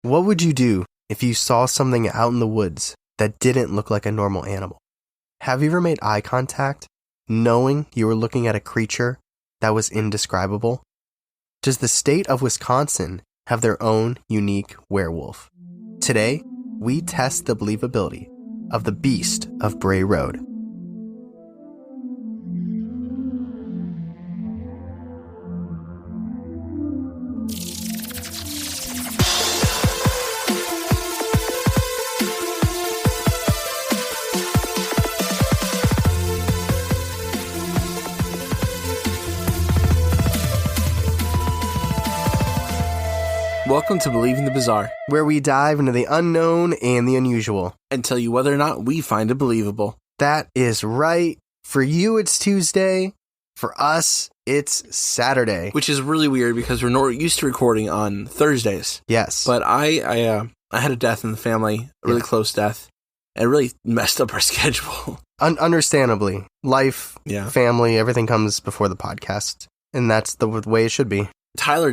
What would you do if you saw something out in the woods that didn't look like a normal animal? Have you ever made eye contact knowing you were looking at a creature that was indescribable? Does the state of Wisconsin have their own unique werewolf? Today, we test the believability of the Beast of Bray Road. Welcome to Believing the Bizarre, where we dive into the unknown and the unusual and tell you whether or not we find it believable. That is right. For you, it's Tuesday. For us, it's Saturday. Which is really weird because we're not used to recording on Thursdays. Yes. But I had a death in the family, a really close death, and it really messed up our schedule. Understandably. Life, family, everything comes before the podcast. And that's the way it should be. Tyler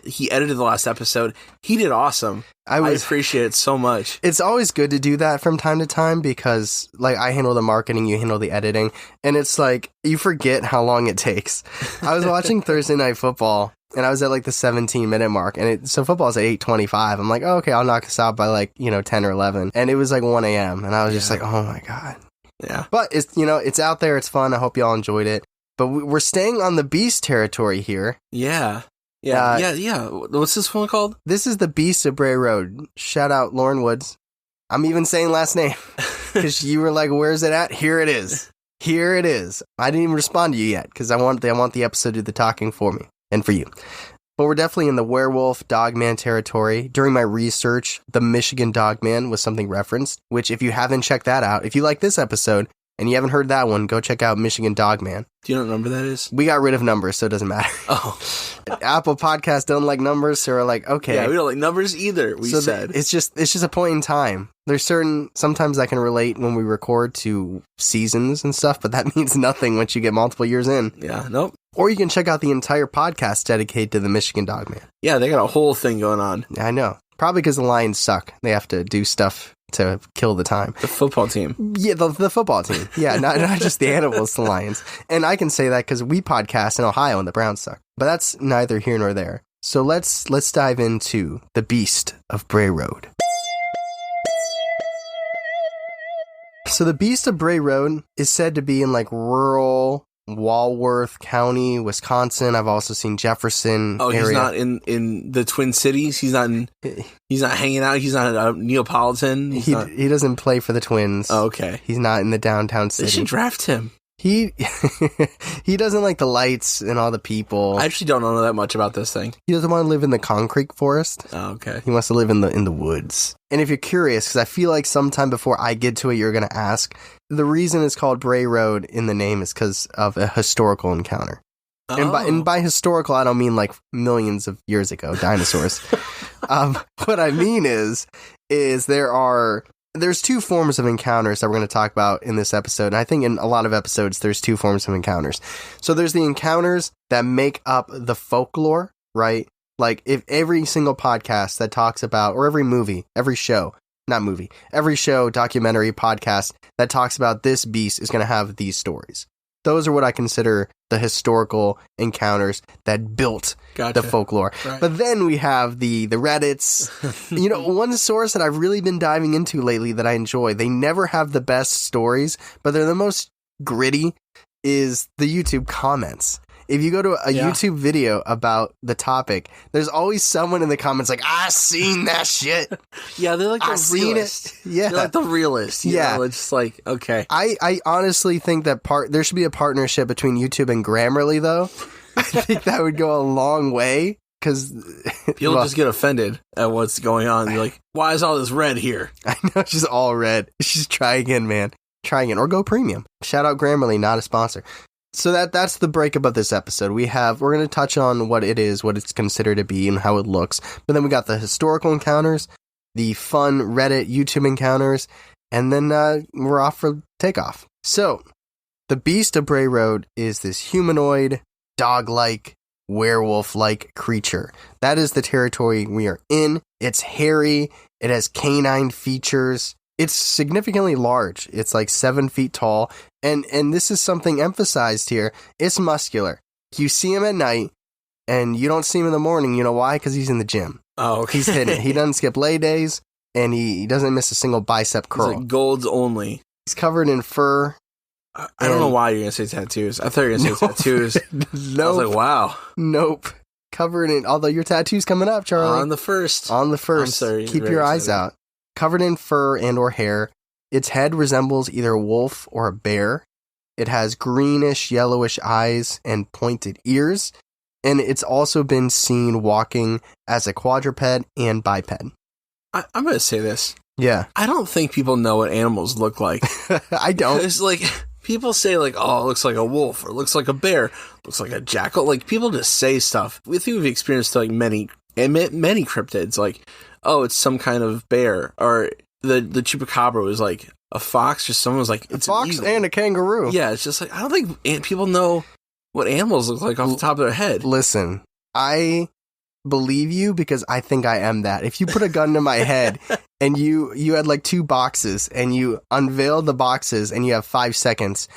he edited the last episode. He did awesome. I appreciate it so much. It's always good to do that from time to time because, like, I handle the marketing, you handle the editing, and it's like, you forget how long it takes. I was watching Thursday Night Football, and I was at, like, the 17-minute mark, and so football's at 8:25. I'm like, oh, okay, I'll knock this out by, like, 10 or 11, and it was, like, 1 a.m., and I was just like, oh, my God. Yeah. But, it's out there, it's fun, I hope y'all enjoyed it. But we're staying on the Beast territory here. Yeah. What's this one called? This is the Beast of Bray Road. Shout out Lauren Woods. I'm even saying last name because you were like, "Where's it at?" Here it is. Here it is. I didn't even respond to you yet because I want the episode to do the talking for me and for you. But we're definitely in the werewolf dogman territory. During my research, the Michigan dogman was something referenced. Which, if you haven't checked that out, if you like this episode and you haven't heard that one, go check out Michigan Dogman. Do you know what number that is? We got rid of numbers, so it doesn't matter. Oh. Apple Podcasts don't like numbers, so we're like, okay. Yeah, we don't like numbers either, said. It's just a point in time. There's sometimes I can relate when we record to seasons and stuff, but that means nothing once you get multiple years in. Yeah, nope. Or you can check out the entire podcast dedicated to the Michigan Dogman. Yeah, they got a whole thing going on. I know. Probably because the Lions suck. They have to do stuff to kill the time. The football team. Yeah, the football team. Yeah, not just the animals, the Lions. And I can say that because we podcast in Ohio and the Browns suck. But that's neither here nor there. So let's dive into the Beast of Bray Road. So the Beast of Bray Road is said to be in like rural Walworth County, Wisconsin. I've also seen Jefferson. Oh, area. He's not in the Twin Cities. He's not hanging out. He's not a Neapolitan. He doesn't play for the Twins. Oh, okay. He's not in the downtown city. They should draft him. He doesn't like the lights and all the people. I actually don't know that much about this thing. He doesn't want to live in the concrete forest. Oh, okay. He wants to live in the woods. And if you're curious, because I feel like sometime before I get to it, you're going to ask, the reason it's called Bray Road in the name is because of a historical encounter. Oh. And by historical, I don't mean like millions of years ago, dinosaurs. What I mean is there's two forms of encounters that we're going to talk about in this episode. And I think in a lot of episodes, there's two forms of encounters. So there's the encounters that make up the folklore, right? Like if every single podcast that talks about, or every show, documentary, podcast that talks about this beast is going to have these stories. Those are what I consider the historical encounters that built the folklore. Right. But then we have the Reddits. One source that I've really been diving into lately that I enjoy, they never have the best stories, but they're the most gritty, is the YouTube comments. If you go to a YouTube video about the topic, there's always someone in the comments like, I seen that shit. Yeah, they're like the realist. Yeah. They're like the realist. Yeah. It's just like, okay. I honestly think that there should be a partnership between YouTube and Grammarly, though. I think that would go a long way. Because people just get offended at what's going on. You're like, why is all this red here? I know, it's just all red. Just try again, man. Try again. Or go premium. Shout out Grammarly, not a sponsor. So that's the breakup of this episode. We're going to touch on what it is, what it's considered to be, and how it looks. But then we got the historical encounters, the fun Reddit, YouTube encounters, and then we're off for takeoff. So, the Beast of Bray Road is this humanoid, dog-like werewolf-like creature. That is the territory we are in. It's hairy. It has canine features. It's significantly large. It's like 7 feet tall. And this is something emphasized here. It's muscular. You see him at night, and you don't see him in the morning. You know why? Because he's in the gym. Oh, okay. He's hitting it. He doesn't skip lay days, and he doesn't miss a single bicep curl. He's like golds only. He's covered in fur. I don't know why you're going to say tattoos. I thought you were going to say tattoos. Nope. I was like, wow. Nope. Covered in, although your tattoo's coming up, Charlie. On the first. I'm sorry. Keep your eyes out. Covered in fur and or hair. Its head resembles either a wolf or a bear. It has greenish, yellowish eyes and pointed ears. And it's also been seen walking as a quadruped and biped. I'm going to say this. Yeah. I don't think people know what animals look like. I don't. It's like, people say like, oh, it looks like a wolf, or it looks like a bear, looks like a jackal. Like, people just say stuff. We think we've experienced like many cryptids. Like, oh, it's some kind of bear, or the chupacabra was like a fox, or someone was like, it's a fox and a kangaroo. Yeah, it's just like, I don't think people know what animals look like off the top of their head. Listen, I believe you because I think I am that. If you put a gun to my head and you had like 2 boxes and you unveil the boxes and you have 5 seconds,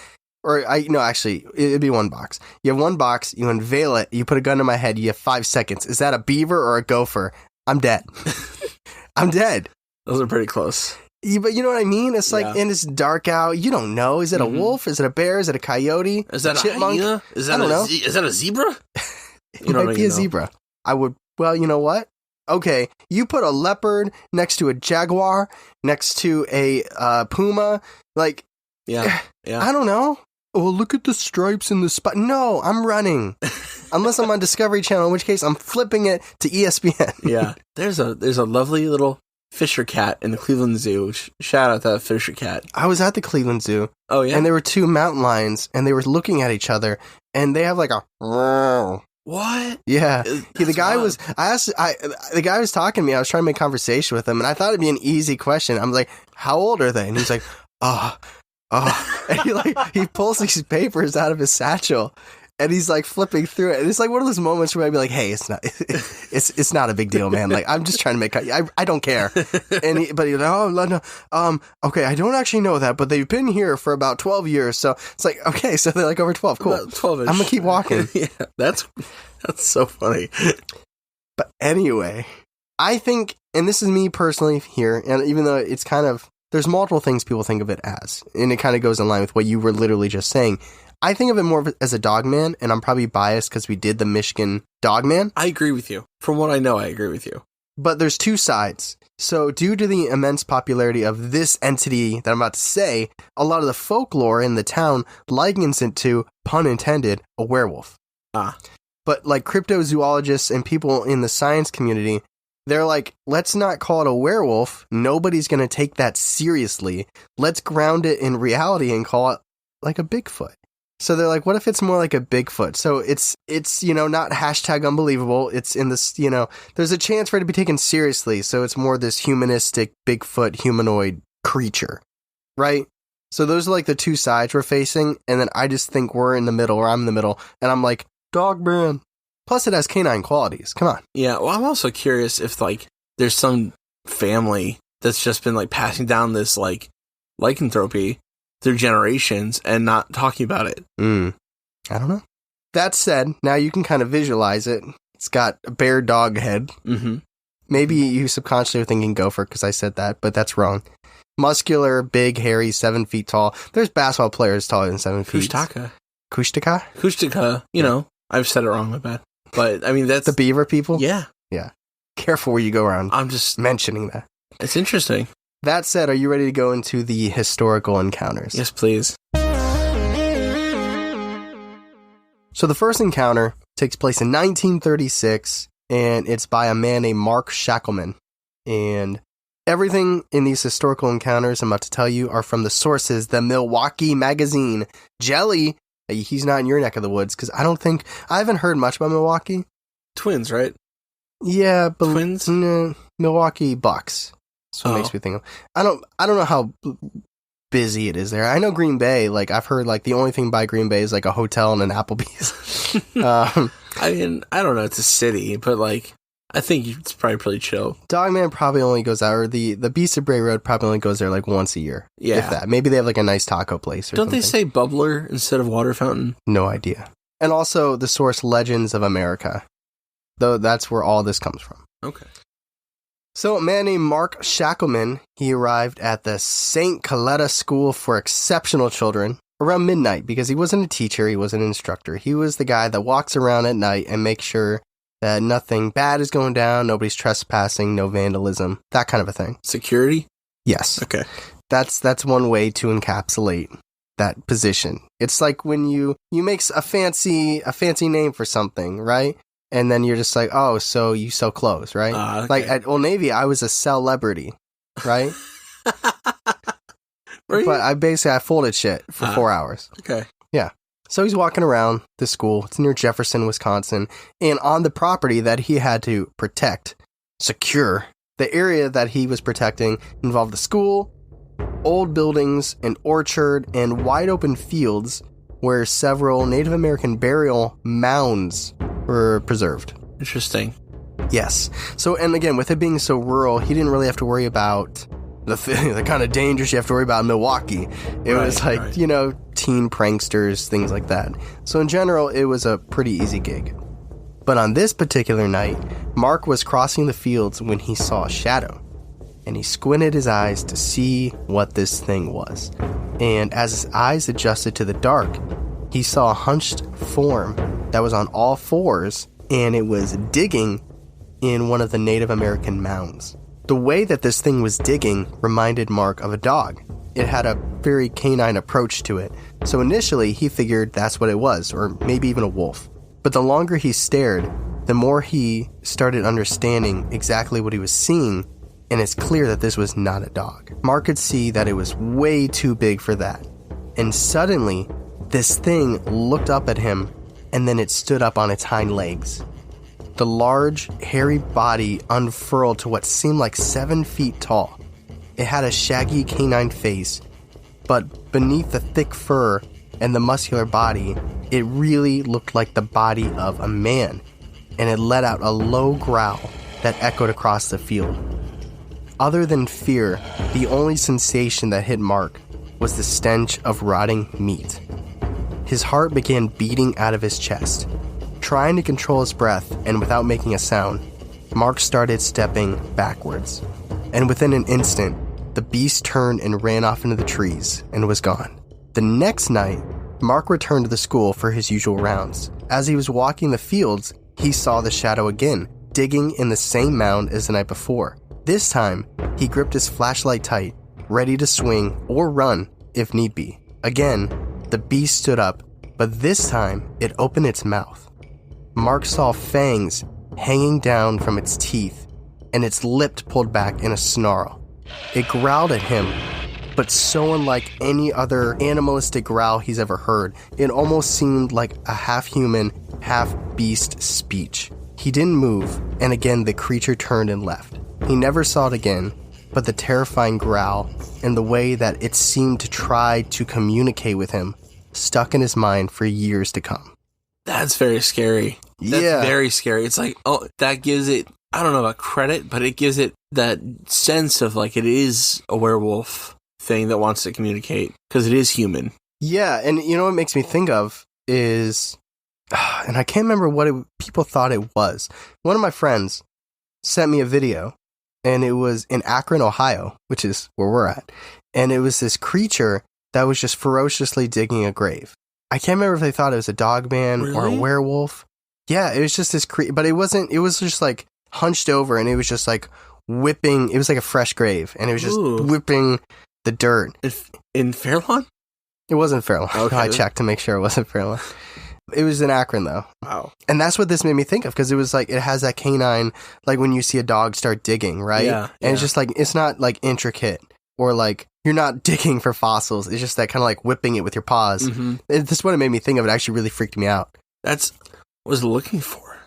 actually, it'd be 1 box. You have 1 box, you unveil it, you put a gun to my head, you have 5 seconds. Is that a beaver or a gopher? I'm dead. I'm dead. Those are pretty close. Yeah, but you know what I mean? It's like, and it's dark out. You don't know. Is it a wolf? Is it a bear? Is it a coyote? Is that a chipmunk? hyena? Is that a zebra? It might be a zebra. Well, you know what? Okay, you put a leopard next to a jaguar, next to a puma, like, yeah. I don't know. Oh, look at the stripes in the spot. No, I'm running. Unless I'm on Discovery Channel, in which case I'm flipping it to ESPN. Yeah, there's a lovely little Fisher cat in the Cleveland Zoo. Shout out to that Fisher cat. I was at the Cleveland Zoo. Oh, yeah? And there were 2 mountain lions, and they were looking at each other, and they have like a... What? Yeah. The guy was talking to me. I was trying to make conversation with him, and I thought it'd be an easy question. I'm like, how old are they? And he's like, oh. And he pulls these papers out of his satchel, and he's like flipping through it. And it's like one of those moments where I'd be like, hey, it's not a big deal, man. Like, I'm just trying to make, I don't care. But he's like, oh, no, okay, I don't actually know that, but they've been here for about 12 years. So it's like, okay, so they're like over 12. Cool. 12-ish. I'm going to keep walking. Yeah, that's so funny. But anyway, I think, and this is me personally here, and even though it's kind of, there's multiple things people think of it as, and it kind of goes in line with what you were literally just saying. I think of it more as a dogman, and I'm probably biased because we did the Michigan dogman. I agree with you. From what I know, I agree with you. But there's 2 sides. So due to the immense popularity of this entity that I'm about to say, a lot of the folklore in the town likens it to, pun intended, a werewolf. But like cryptozoologists and people in the science community, they're like, let's not call it a werewolf. Nobody's going to take that seriously. Let's ground it in reality and call it like a Bigfoot. So they're like, what if it's more like a Bigfoot? So it's not hashtag unbelievable. It's in this, there's a chance for it to be taken seriously. So it's more this humanistic Bigfoot humanoid creature, right? So those are like the 2 sides we're facing. And then I just think we're in the middle, or I'm in the middle. And I'm like, dogman. Plus it has canine qualities. Come on. Yeah. Well, I'm also curious if like there's some family that's just been like passing down this like lycanthropy through generations and not talking about it. I don't know. That said, now you can kind of visualize it. It's got a bear dog head. Mm-hmm. Maybe you subconsciously are thinking gopher because I said that, but that's wrong. Muscular, big, hairy, 7 feet tall. There's basketball players taller than 7 feet. Kushtaka. I've said it wrong, my bad. But I mean, that's the beaver people. Yeah. Careful where you go around. I'm just mentioning that. It's interesting. That said, are you ready to go into the historical encounters? Yes, please. So the first encounter takes place in 1936, and it's by a man named Mark Shackleman. And everything in these historical encounters I'm about to tell you are from the sources, the Milwaukee Magazine. Jelly, he's not in your neck of the woods, because I haven't heard much about Milwaukee. Twins, right? Yeah, but Twins? Milwaukee Bucks. That's what makes me think of. I don't know how busy it is there. I know Green Bay, like I've heard like the only thing by Green Bay is like a hotel and an Applebee's. I mean, I don't know. It's a city, but like, I think it's probably pretty chill. Dogman probably only goes out, or the Beast of Bray Road probably only goes there like once a year. Yeah. If that. Maybe they have like a nice taco place or Don't something. they say bubbler instead of water fountain? No idea. And also the source Legends of America. Though that's where all this comes from. Okay. So a man named Mark Shackleman, he arrived at the St. Coletta School for Exceptional Children around midnight because he wasn't a teacher, he wasn't an instructor. He was the guy that walks around at night and makes sure that nothing bad is going down, nobody's trespassing, no vandalism, that kind of a thing. Security? Yes. Okay. That's one way to encapsulate that position. It's like when you make a fancy name for something, right? And then you're just like, oh, so you sell clothes, right? Okay. Like at Old Navy, I was a celebrity, right? But I folded shit for 4 hours. Okay. Yeah. So he's walking around the school. It's near Jefferson, Wisconsin. And on the property that he had to protect, secure, the area that he was protecting involved the school, old buildings, an orchard, and wide open fields where several Native American burial mounds were preserved. Interesting. Yes. So, and again, with it being so rural, he didn't really have to worry about the kind of dangers you have to worry about in Milwaukee. It was like, teen pranksters, things like that. So in general, it was a pretty easy gig. But on this particular night, Mark was crossing the fields when he saw a shadow. And he squinted his eyes to see what this thing was. And as his eyes adjusted to the dark, he saw a hunched form that was on all fours, and it was digging in one of the Native American mounds. The way that this thing was digging reminded Mark of a dog. It had a very canine approach to it, so initially he figured that's what it was, or maybe even a wolf. But the longer he stared, the more he started understanding exactly what he was seeing, and it's clear that this was not a dog. Mark could see that it was way too big for that. And suddenly, this thing looked up at him, and then it stood up on its hind legs. The large, hairy body unfurled to what seemed like 7 feet tall. It had a shaggy canine face, but beneath the thick fur and the muscular body, it really looked like the body of a man, and it let out a low growl that echoed across the field. Other than fear, the only sensation that hit Mark was the stench of rotting meat. His heart began beating out of his chest. Trying to control his breath and without making a sound, Mark started stepping backwards. And within an instant, the beast turned and ran off into the trees and was gone. The next night, Mark returned to the school for his usual rounds. As he was walking the fields, he saw the shadow again, digging in the same mound as the night before. This time, he gripped his flashlight tight, ready to swing or run if need be. Again, the beast stood up, but this time it opened its mouth. Mark saw fangs hanging down from its teeth, and its lip pulled back in a snarl. It growled at him, but so unlike any other animalistic growl he's ever heard, it almost seemed like a half-human, half-beast speech. He didn't move, and again the creature turned and left. He never saw it again, but the terrifying growl and the way that it seemed to try to communicate with him stuck in his mind for years to come. That's very scary. That's yeah. very scary. It's like, oh, that gives it, I don't know about credit, but it gives it that sense of like it is a werewolf thing that wants to communicate because it is human. Yeah, and you know what it makes me think of is, and I can't remember what people thought it was. One of my friends sent me a video, and it was in Akron, Ohio, which is where we're at. And it was this creature that was just ferociously digging a grave. I can't remember if they thought it was a dogman or a werewolf. Yeah, it was just this but it wasn't, it was just like hunched over, and it was just like whipping, it was like a fresh grave, and it was just whipping the dirt. In Fairlawn? It wasn't Fairlawn. Okay. I checked to make sure it wasn't Fairlawn. It was in Akron, though. Wow. And that's what this made me think of, because it was like, it has that canine, like when you see a dog start digging, right? Yeah. And it's just like, it's not like intricate, or like, you're not digging for fossils. It's just that kind of like whipping it with your paws. Mm-hmm. That's what it made me think of. It actually really freaked me out. That's what I was looking for.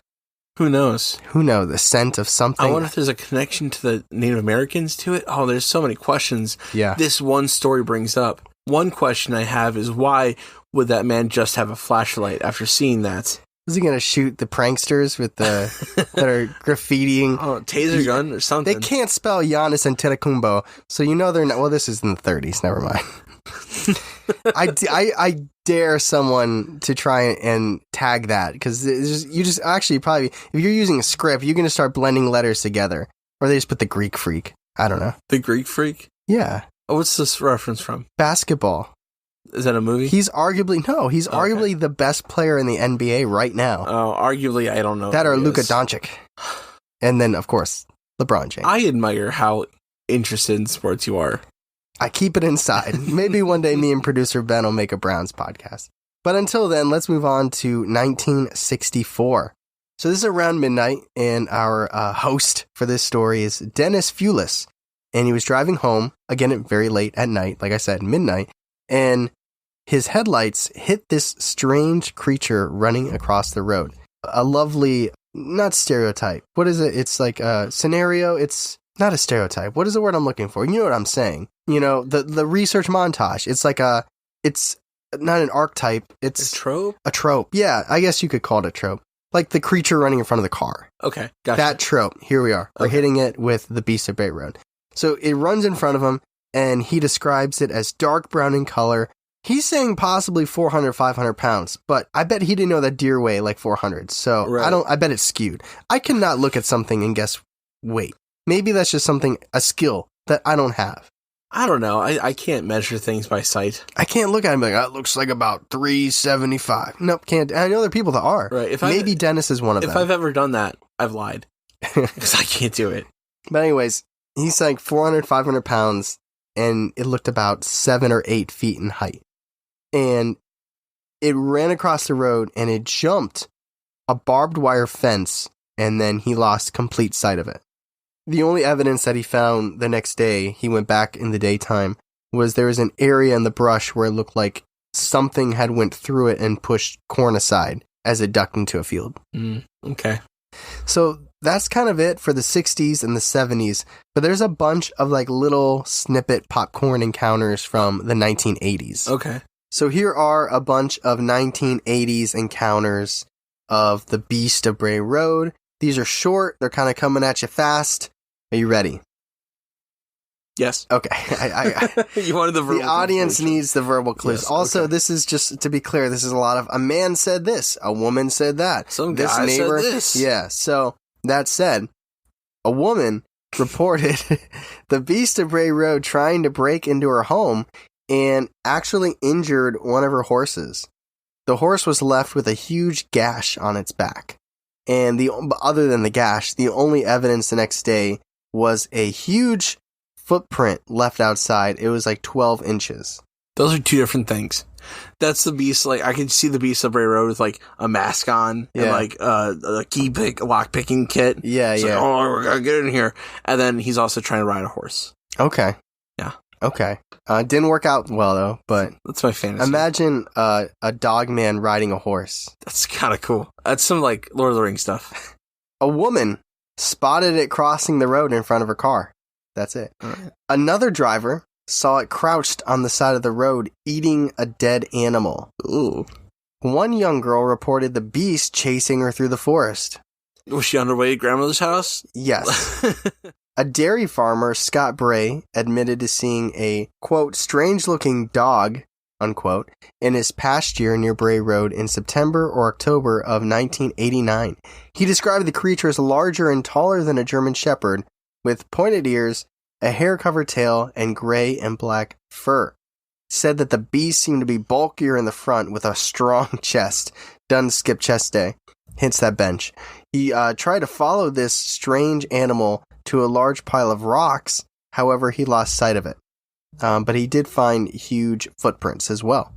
Who knows? Who knows? The scent of something. I wonder if there's a connection to the Native Americans to it. Oh, there's so many questions this one story brings up. One question I have is, why would that man just have a flashlight after seeing that? Is he going to shoot the pranksters with the that are graffitiing? Oh, taser gun or something. They can't spell Giannis Antetokounmpo, so you know they're not. Well, this is in the 30s. Never mind. I dare someone to try and tag that because you just actually probably if you're using a script, you're going to start blending letters together, or they just put the Greek Freak. I don't know. The Greek Freak? Yeah. Oh, what's this reference from? Basketball. Is that a movie? He's arguably the best player in the NBA right now. Oh, arguably, I don't know. That or Luka Doncic. And then, of course, LeBron James. I admire how interested in sports you are. I keep it inside. Maybe one day me and producer Ben will make a Browns podcast. But until then, let's move on to 1964. So this is around midnight, and our host for this story is Dennis Fulis. And he was driving home, again, very late at night, like I said, midnight. And his headlights hit this strange creature running across the road. A lovely, not stereotype. What is it? It's like a scenario. It's not a stereotype. What is the word I'm looking for? You know what I'm saying. You know, the research montage. It's like it's not an archetype. It's a trope? A trope. Yeah, I guess you could call it a trope. Like the creature running in front of the car. Okay, gotcha. That trope. Here we are. We're hitting it with the Beast of Bray Road. So it runs in front of him. And he describes it as dark brown in color. He's saying possibly 400, 500 pounds, but I bet he didn't know that deer weigh like 400. So right. I bet it's skewed. I cannot look at something and guess weight. Maybe that's just a skill that I don't have. I don't know. I can't measure things by sight. I can't look at him like, that looks like about 375. Nope, can't. I know there are people that are. Right. Maybe Dennis is one of them. If I've ever done that, I've lied. Because I can't do it. But anyways, he's like 400, 500 pounds. And it looked about 7 or 8 feet in height. And it ran across the road and it jumped a barbed wire fence, and then he lost complete sight of it. The only evidence that he found the next day, he went back in the daytime, was there was an area in the brush where it looked like something had went through it and pushed corn aside as it ducked into a field. Okay. So that's kind of it for the 60s and the 70s, but there's a bunch of like little snippet popcorn encounters from the 1980s. Okay. So here are a bunch of 1980s encounters of the Beast of Bray Road. These are short. They're kind of coming at you fast. Are you ready? Yes. Okay. You wanted the verbal The audience clues. Needs the verbal clues. Yes, also, This is just to be clear. This is a lot of a man said this, a woman said that. Some guy said this. Yeah. So that said, a woman reported the Beast of Bray Road trying to break into her home and actually injured one of her horses. The horse was left with a huge gash on its back. And other than the gash, the only evidence the next day was a huge footprint left outside. It was like 12 inches. Those are two different things. That's the Beast. Like, I can see the Beast of Bray Road with like a mask on and like a lock picking kit. Yeah, it's yeah. Like, oh, we gotta get in here. And then he's also trying to ride a horse. Okay. Yeah. Okay. Didn't work out well though, but that's my fantasy. Imagine a dogman riding a horse. That's kind of cool. That's some like Lord of the Rings stuff. A woman spotted it crossing the road in front of her car. That's it. Right. Another driver saw it crouched on the side of the road eating a dead animal. Ooh. One young girl reported the beast chasing her through the forest. Was she on her way to grandmother's house? Yes. A dairy farmer, Scott Bray, admitted to seeing a, quote, strange-looking dog, unquote, in his pasture near Bray Road in September or October of 1989. He described the creature as larger and taller than a German Shepherd, with pointed ears, a hair-covered tail, and gray and black fur. Said that the beast seemed to be bulkier in the front with a strong chest. Done skip chest day. Hits that bench. He tried to follow this strange animal to a large pile of rocks. However, he lost sight of it. But he did find huge footprints as well.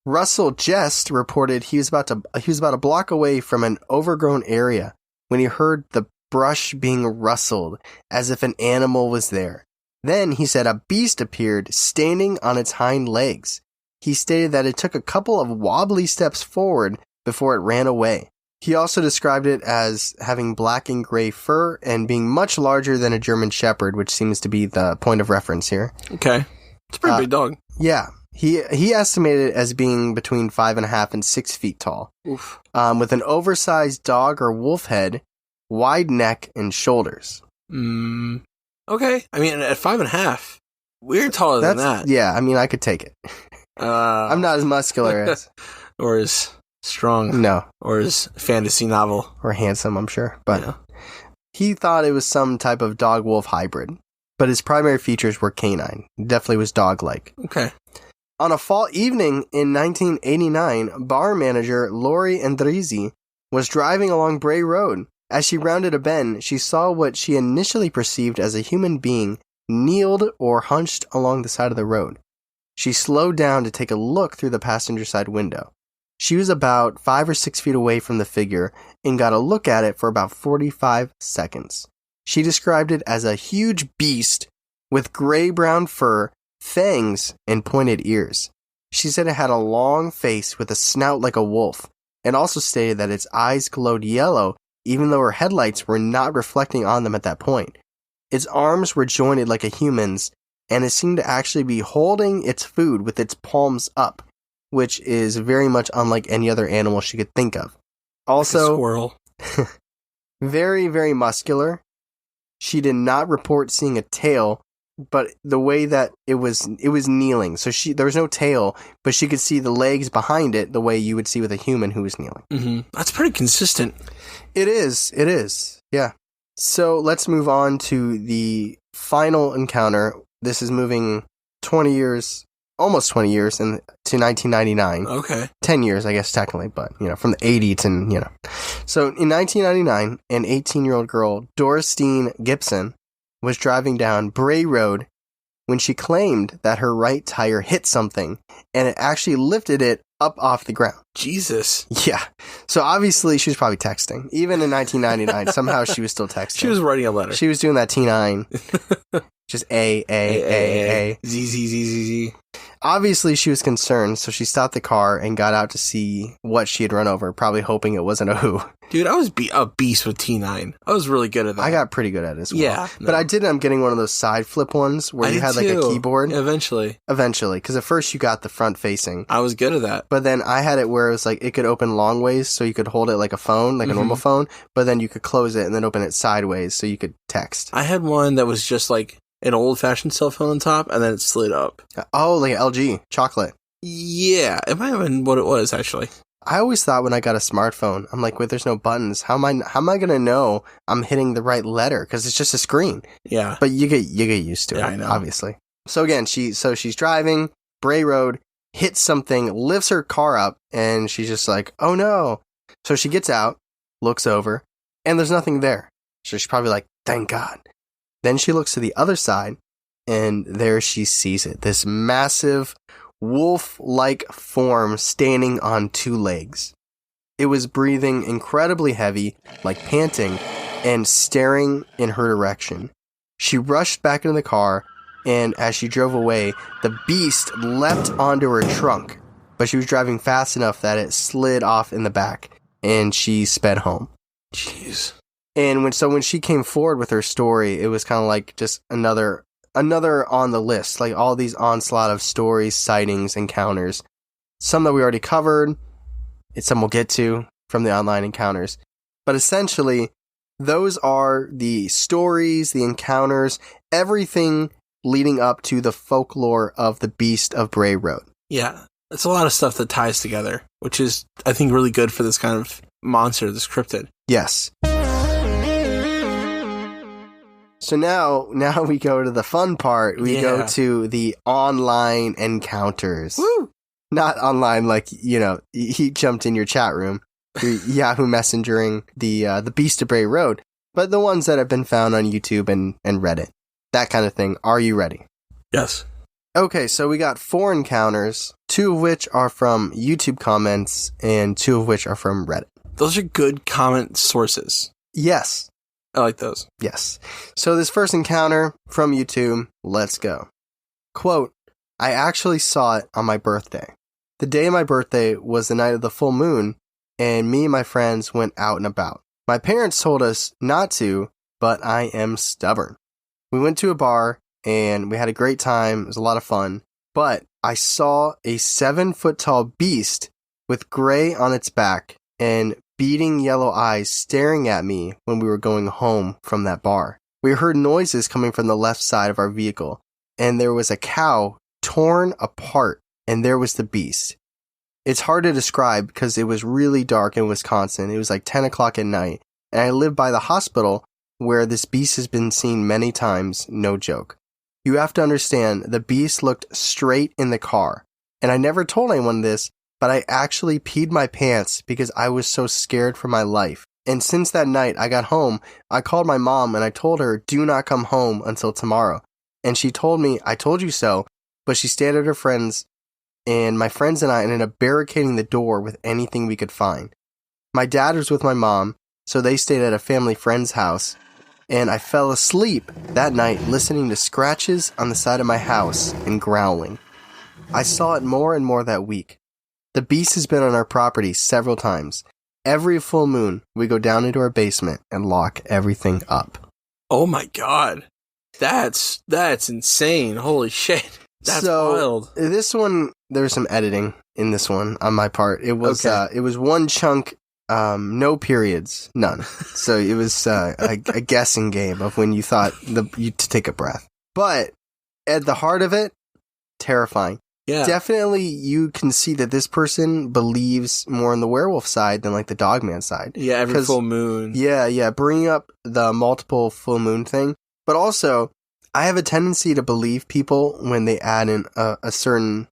Russell Jest reported he was about a block away from an overgrown area when he heard the brush being rustled as if an animal was there. Then, he said, a beast appeared standing on its hind legs. He stated that it took a couple of wobbly steps forward before it ran away. He also described it as having black and gray fur and being much larger than a German Shepherd, which seems to be the point of reference here. Okay. It's a pretty big dog. Yeah. He estimated it as being between 5.5 and 6 feet tall. Oof. With an oversized dog or wolf head, wide neck, and shoulders. Okay. I mean, at 5.5, we're taller than that. Yeah, I mean, I could take it. I'm not as muscular as... Or as strong. No. Or as fantasy novel. Or handsome, I'm sure. But he thought it was some type of dog-wolf hybrid. But his primary features were canine. Definitely was dog-like. Okay. On a fall evening in 1989, bar manager Lori Andrizzi was driving along Bray Road. As she rounded a bend, she saw what she initially perceived as a human being kneeled or hunched along the side of the road. She slowed down to take a look through the passenger side window. She was about 5 or 6 feet away from the figure and got a look at it for about 45 seconds. She described it as a huge beast with gray-brown fur, fangs, and pointed ears. She said it had a long face with a snout like a wolf, and also stated that its eyes glowed yellow even though her headlights were not reflecting on them at that point. Its arms were jointed like a human's, and it seemed to actually be holding its food with its palms up, which is very much unlike any other animal she could think of. Also, like a squirrel. Very, very muscular. She did not report seeing a tail, but the way that it was kneeling. So there was no tail, but she could see the legs behind it the way you would see with a human who was kneeling. Mm-hmm. That's pretty consistent. It is. Yeah. So let's move on to the final encounter. This is moving 20 years, almost 20 years to 1999. Okay. 10 years, I guess, technically, but, from the 80s to, So in 1999, an 18-year-old girl, Dorothy Gibson, was driving down Bray Road when she claimed that her right tire hit something, and it actually lifted it up off the ground. Jesus. Yeah. So obviously she was probably texting. Even in 1999, somehow she was still texting. She was writing a letter. She was doing that T9. Just A. Z. Obviously, she was concerned, so she stopped the car and got out to see what she had run over, probably hoping it wasn't a who. Dude, I was a beast with T9. I was really good at that. I got pretty good at it as well. Yeah. But I did end up getting one of those side flip ones where you had like a keyboard. Eventually, because at first you got the front facing. I was good at that. But then I had it where it was like it could open long ways, so you could hold it like a phone, like a normal phone, but then you could close it and then open it sideways so you could text. I had one that was just like an old-fashioned cell phone on top, and then it slid up. Oh, like LG chocolate. Yeah, it might have been what it was actually. I always thought when I got a smartphone, I'm like, wait, there's no buttons. How am I gonna know I'm hitting the right letter? Because it's just a screen. Yeah, but you get used to it. I know. Obviously. So again, she's driving Bray Road, hits something, lifts her car up, and she's just like, oh no. So she gets out, looks over, and there's nothing there. So she's probably like, thank God. Then she looks to the other side, and there she sees it. This massive wolf-like form standing on 2 legs. It was breathing incredibly heavy, like panting, and staring in her direction. She rushed back into the car, and as she drove away, the beast leapt onto her trunk, but she was driving fast enough that it slid off in the back, and she sped home. Jeez. And when she came forward with her story, it was kind of like just another on the list, like all these onslaught of stories, sightings, encounters. Some that we already covered, it's some we'll get to from the online encounters. But essentially, those are the stories, the encounters, everything leading up to the folklore of the Beast of Bray Road. Yeah, it's a lot of stuff that ties together, which is, I think, really good for this kind of monster, this cryptid. Yes. So now we go to the fun part. We go to the online encounters. Woo! Not online like, he jumped in your chat room, your Yahoo messengering the Beast of Bray Road, but the ones that have been found on YouTube and Reddit. That kind of thing. Are you ready? Yes. Okay, so we got 4 encounters, 2 of which are from YouTube comments and 2 of which are from Reddit. Those are good comment sources. Yes. I like those. Yes. So this first encounter from YouTube, let's go. Quote, I actually saw it on my birthday. The day of my birthday was the night of the full moon, and me and my friends went out and about. My parents told us not to, but I am stubborn. We went to a bar, and we had a great time. It was a lot of fun. but I saw a 7-foot-tall beast with gray on its back and beating yellow eyes staring at me when we were going home from that bar. We heard noises coming from the left side of our vehicle, and there was a cow torn apart, and there was the beast. It's hard to describe because it was really dark in Wisconsin. It was like 10 o'clock at night, and I live by the hospital where this beast has been seen many times, no joke. You have to understand, the beast looked straight in the car, and I never told anyone this, but I actually peed my pants because I was so scared for my life. And since that night I got home, I called my mom and I told her, do not come home until tomorrow. And she told me, I told you so, but she stayed at her friends, and my friends and I ended up barricading the door with anything we could find. My dad was with my mom, so they stayed at a family friend's house, and I fell asleep that night listening to scratches on the side of my house and growling. I saw it more and more that week. The beast has been on our property several times. Every full moon, we go down into our basement and lock everything up. Oh my god. That's insane. Holy shit. That's wild. This one, there's some editing in this one on my part. It was it was one chunk, no periods, none. So it was a guessing game of when you thought you to take a breath. But at the heart of it, terrifying. Yeah. Definitely you can see that this person believes more on the werewolf side than like the dogman side. Yeah, every full moon. Yeah, bringing up the multiple full moon thing. But also, I have a tendency to believe people when they add in a certain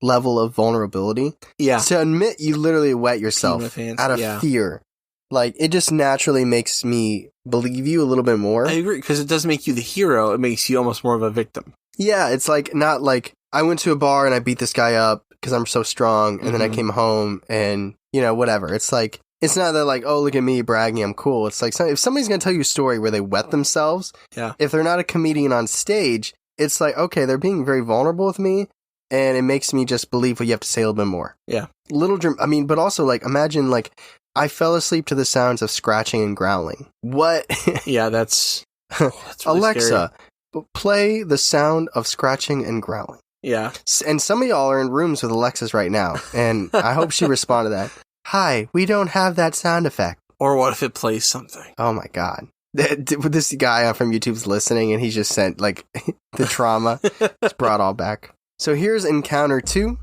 level of vulnerability. Yeah. To admit you literally wet yourself out of fear. Like, it just naturally makes me believe you a little bit more. I agree, because it doesn't make you the hero. It makes you almost more of a victim. Yeah, it's like, not like, I went to a bar and I beat this guy up because I'm so strong, and then I came home and, whatever. It's like, it's not that like, oh, look at me bragging, I'm cool. It's like, if somebody's going to tell you a story where they wet themselves, if they're not a comedian on stage, it's like, okay, they're being very vulnerable with me, and it makes me just believe what you have to say a little bit more. Yeah. But also, like, imagine, like, I fell asleep to the sounds of scratching and growling. What? Yeah, that's really Alexa, play the sound of scratching and growling. Yeah. And some of y'all are in rooms with Alexas right now, and I hope she responded to that. Hi, we don't have that sound effect. Or what if it plays something? Oh my god. This guy from YouTube's listening, and he just sent, like, the trauma. It's brought all back. So here's Encounter 2.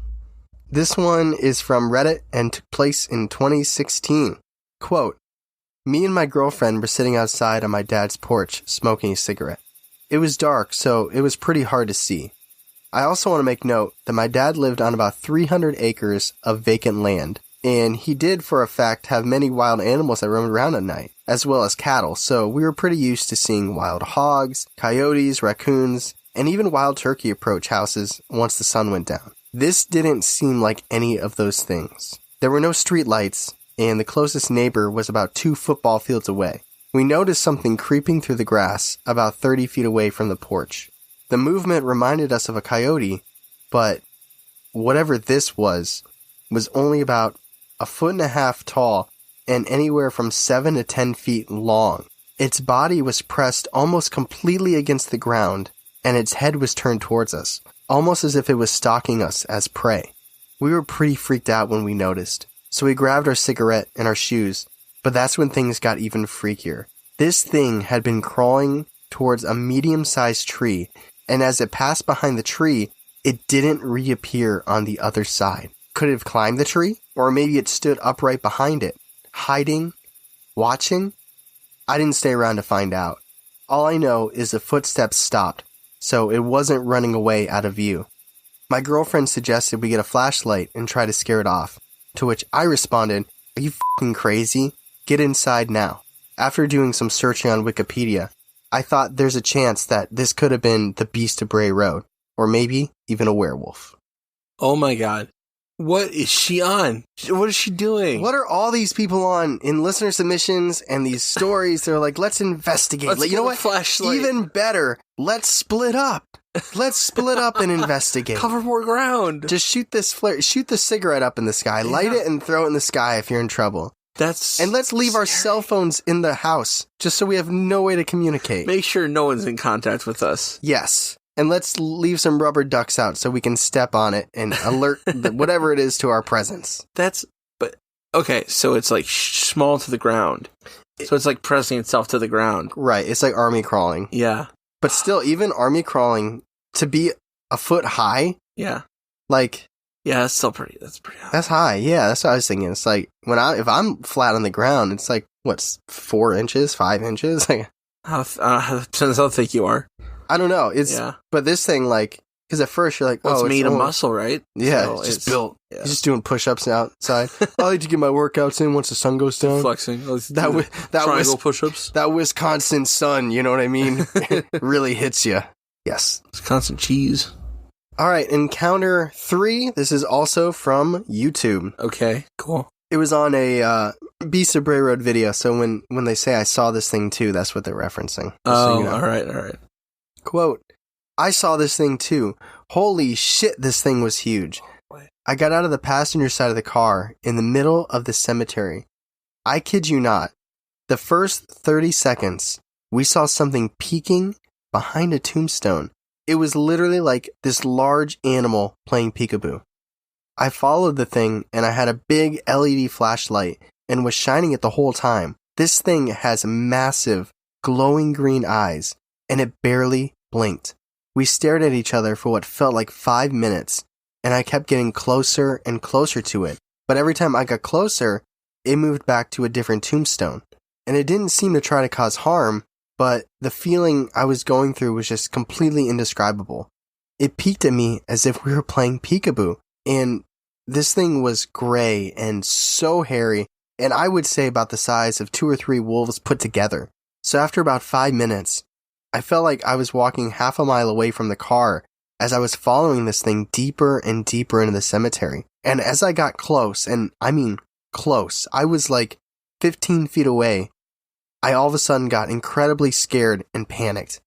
This one is from Reddit and took place in 2016. Quote, me and my girlfriend were sitting outside on my dad's porch smoking a cigarette. It was dark, so it was pretty hard to see. I also want to make note that my dad lived on about 300 acres of vacant land, and he did, for a fact, have many wild animals that roamed around at night, as well as cattle, so we were pretty used to seeing wild hogs, coyotes, raccoons, and even wild turkey approach houses once the sun went down. This didn't seem like any of those things. There were no street lights, and the closest neighbor was about 2 football fields away. We noticed something creeping through the grass about 30 feet away from the porch. The movement reminded us of a coyote, but whatever this was only about 1.5 feet tall and anywhere from 7 to 10 feet long. Its body was pressed almost completely against the ground, and its head was turned towards us, almost as if it was stalking us as prey. We were pretty freaked out when we noticed, so we grabbed our cigarette and our shoes, but that's when things got even freakier. This thing had been crawling towards a medium-sized tree, and as it passed behind the tree, it didn't reappear on the other side. Could it have climbed the tree? Or maybe it stood upright behind it, hiding, watching? I didn't stay around to find out. All I know is the footsteps stopped, so it wasn't running away out of view. My girlfriend suggested we get a flashlight and try to scare it off, to which I responded, are you f***ing crazy? Get inside now. After doing some searching on Wikipedia, I thought there's a chance that this could have been the Beast of Bray Road, or maybe even a werewolf. Oh my god. What is she on? What is she doing? What are all these people on in listener submissions and these stories? They're like, let's investigate. You know what? Flashlight. Even better, let's split up. Let's split up and investigate. Cover more ground. Just shoot the cigarette up in the sky. Yeah. Light it and throw it in the sky if you're in trouble. And let's leave our cell phones in the house, just so we have no way to communicate. Make sure no one's in contact with us. Yes. And let's leave some rubber ducks out so we can step on it and alert whatever it is to our presence. Okay, so it's like small to the ground. So it's like pressing itself to the ground. Right, it's like army crawling. Yeah. But still, even army crawling, to be a foot high. Yeah. Like. Yeah, that's pretty high. That's high, yeah, that's what I was thinking. It's like, if I'm flat on the ground, it's like, 4 inches, 5 inches? Like, depends how thick you are. I don't know. But this thing, like, because at first you're like, it's made of muscle, right? Yeah, so it's just built. Yeah. He's just doing push-ups outside. I like to get my workouts in once the sun goes down. Flexing. That triangle push-ups. That Wisconsin sun, you know what I mean? It really hits you. Yes. Wisconsin cheese. All right, encounter 3. This is also from YouTube. Okay, cool. It was on a Beast of Bray Road video, so when they say I saw this thing too, that's what they're referencing. Oh, so you know. All right. Quote, I saw this thing too. Holy shit, this thing was huge. I got out of the passenger side of the car in the middle of the cemetery. I kid you not. The first 30 seconds, we saw something peeking behind a tombstone. It was literally like this large animal playing peekaboo. I followed the thing and I had a big LED flashlight and was shining it the whole time. This thing has massive, glowing green eyes and it barely blinked. We stared at each other for what felt like 5 minutes, and I kept getting closer and closer to it. But every time I got closer, it moved back to a different tombstone. And it didn't seem to try to cause harm, but the feeling I was going through was just completely indescribable. It peeked at me as if we were playing peekaboo, and this thing was gray and so hairy, and I would say about the size of 2 or 3 wolves put together. So after about 5 minutes, I felt like I was walking half a mile away from the car as I was following this thing deeper and deeper into the cemetery. And as I got close, and I mean close, I was like 15 feet away, I all of a sudden got incredibly scared and panicked.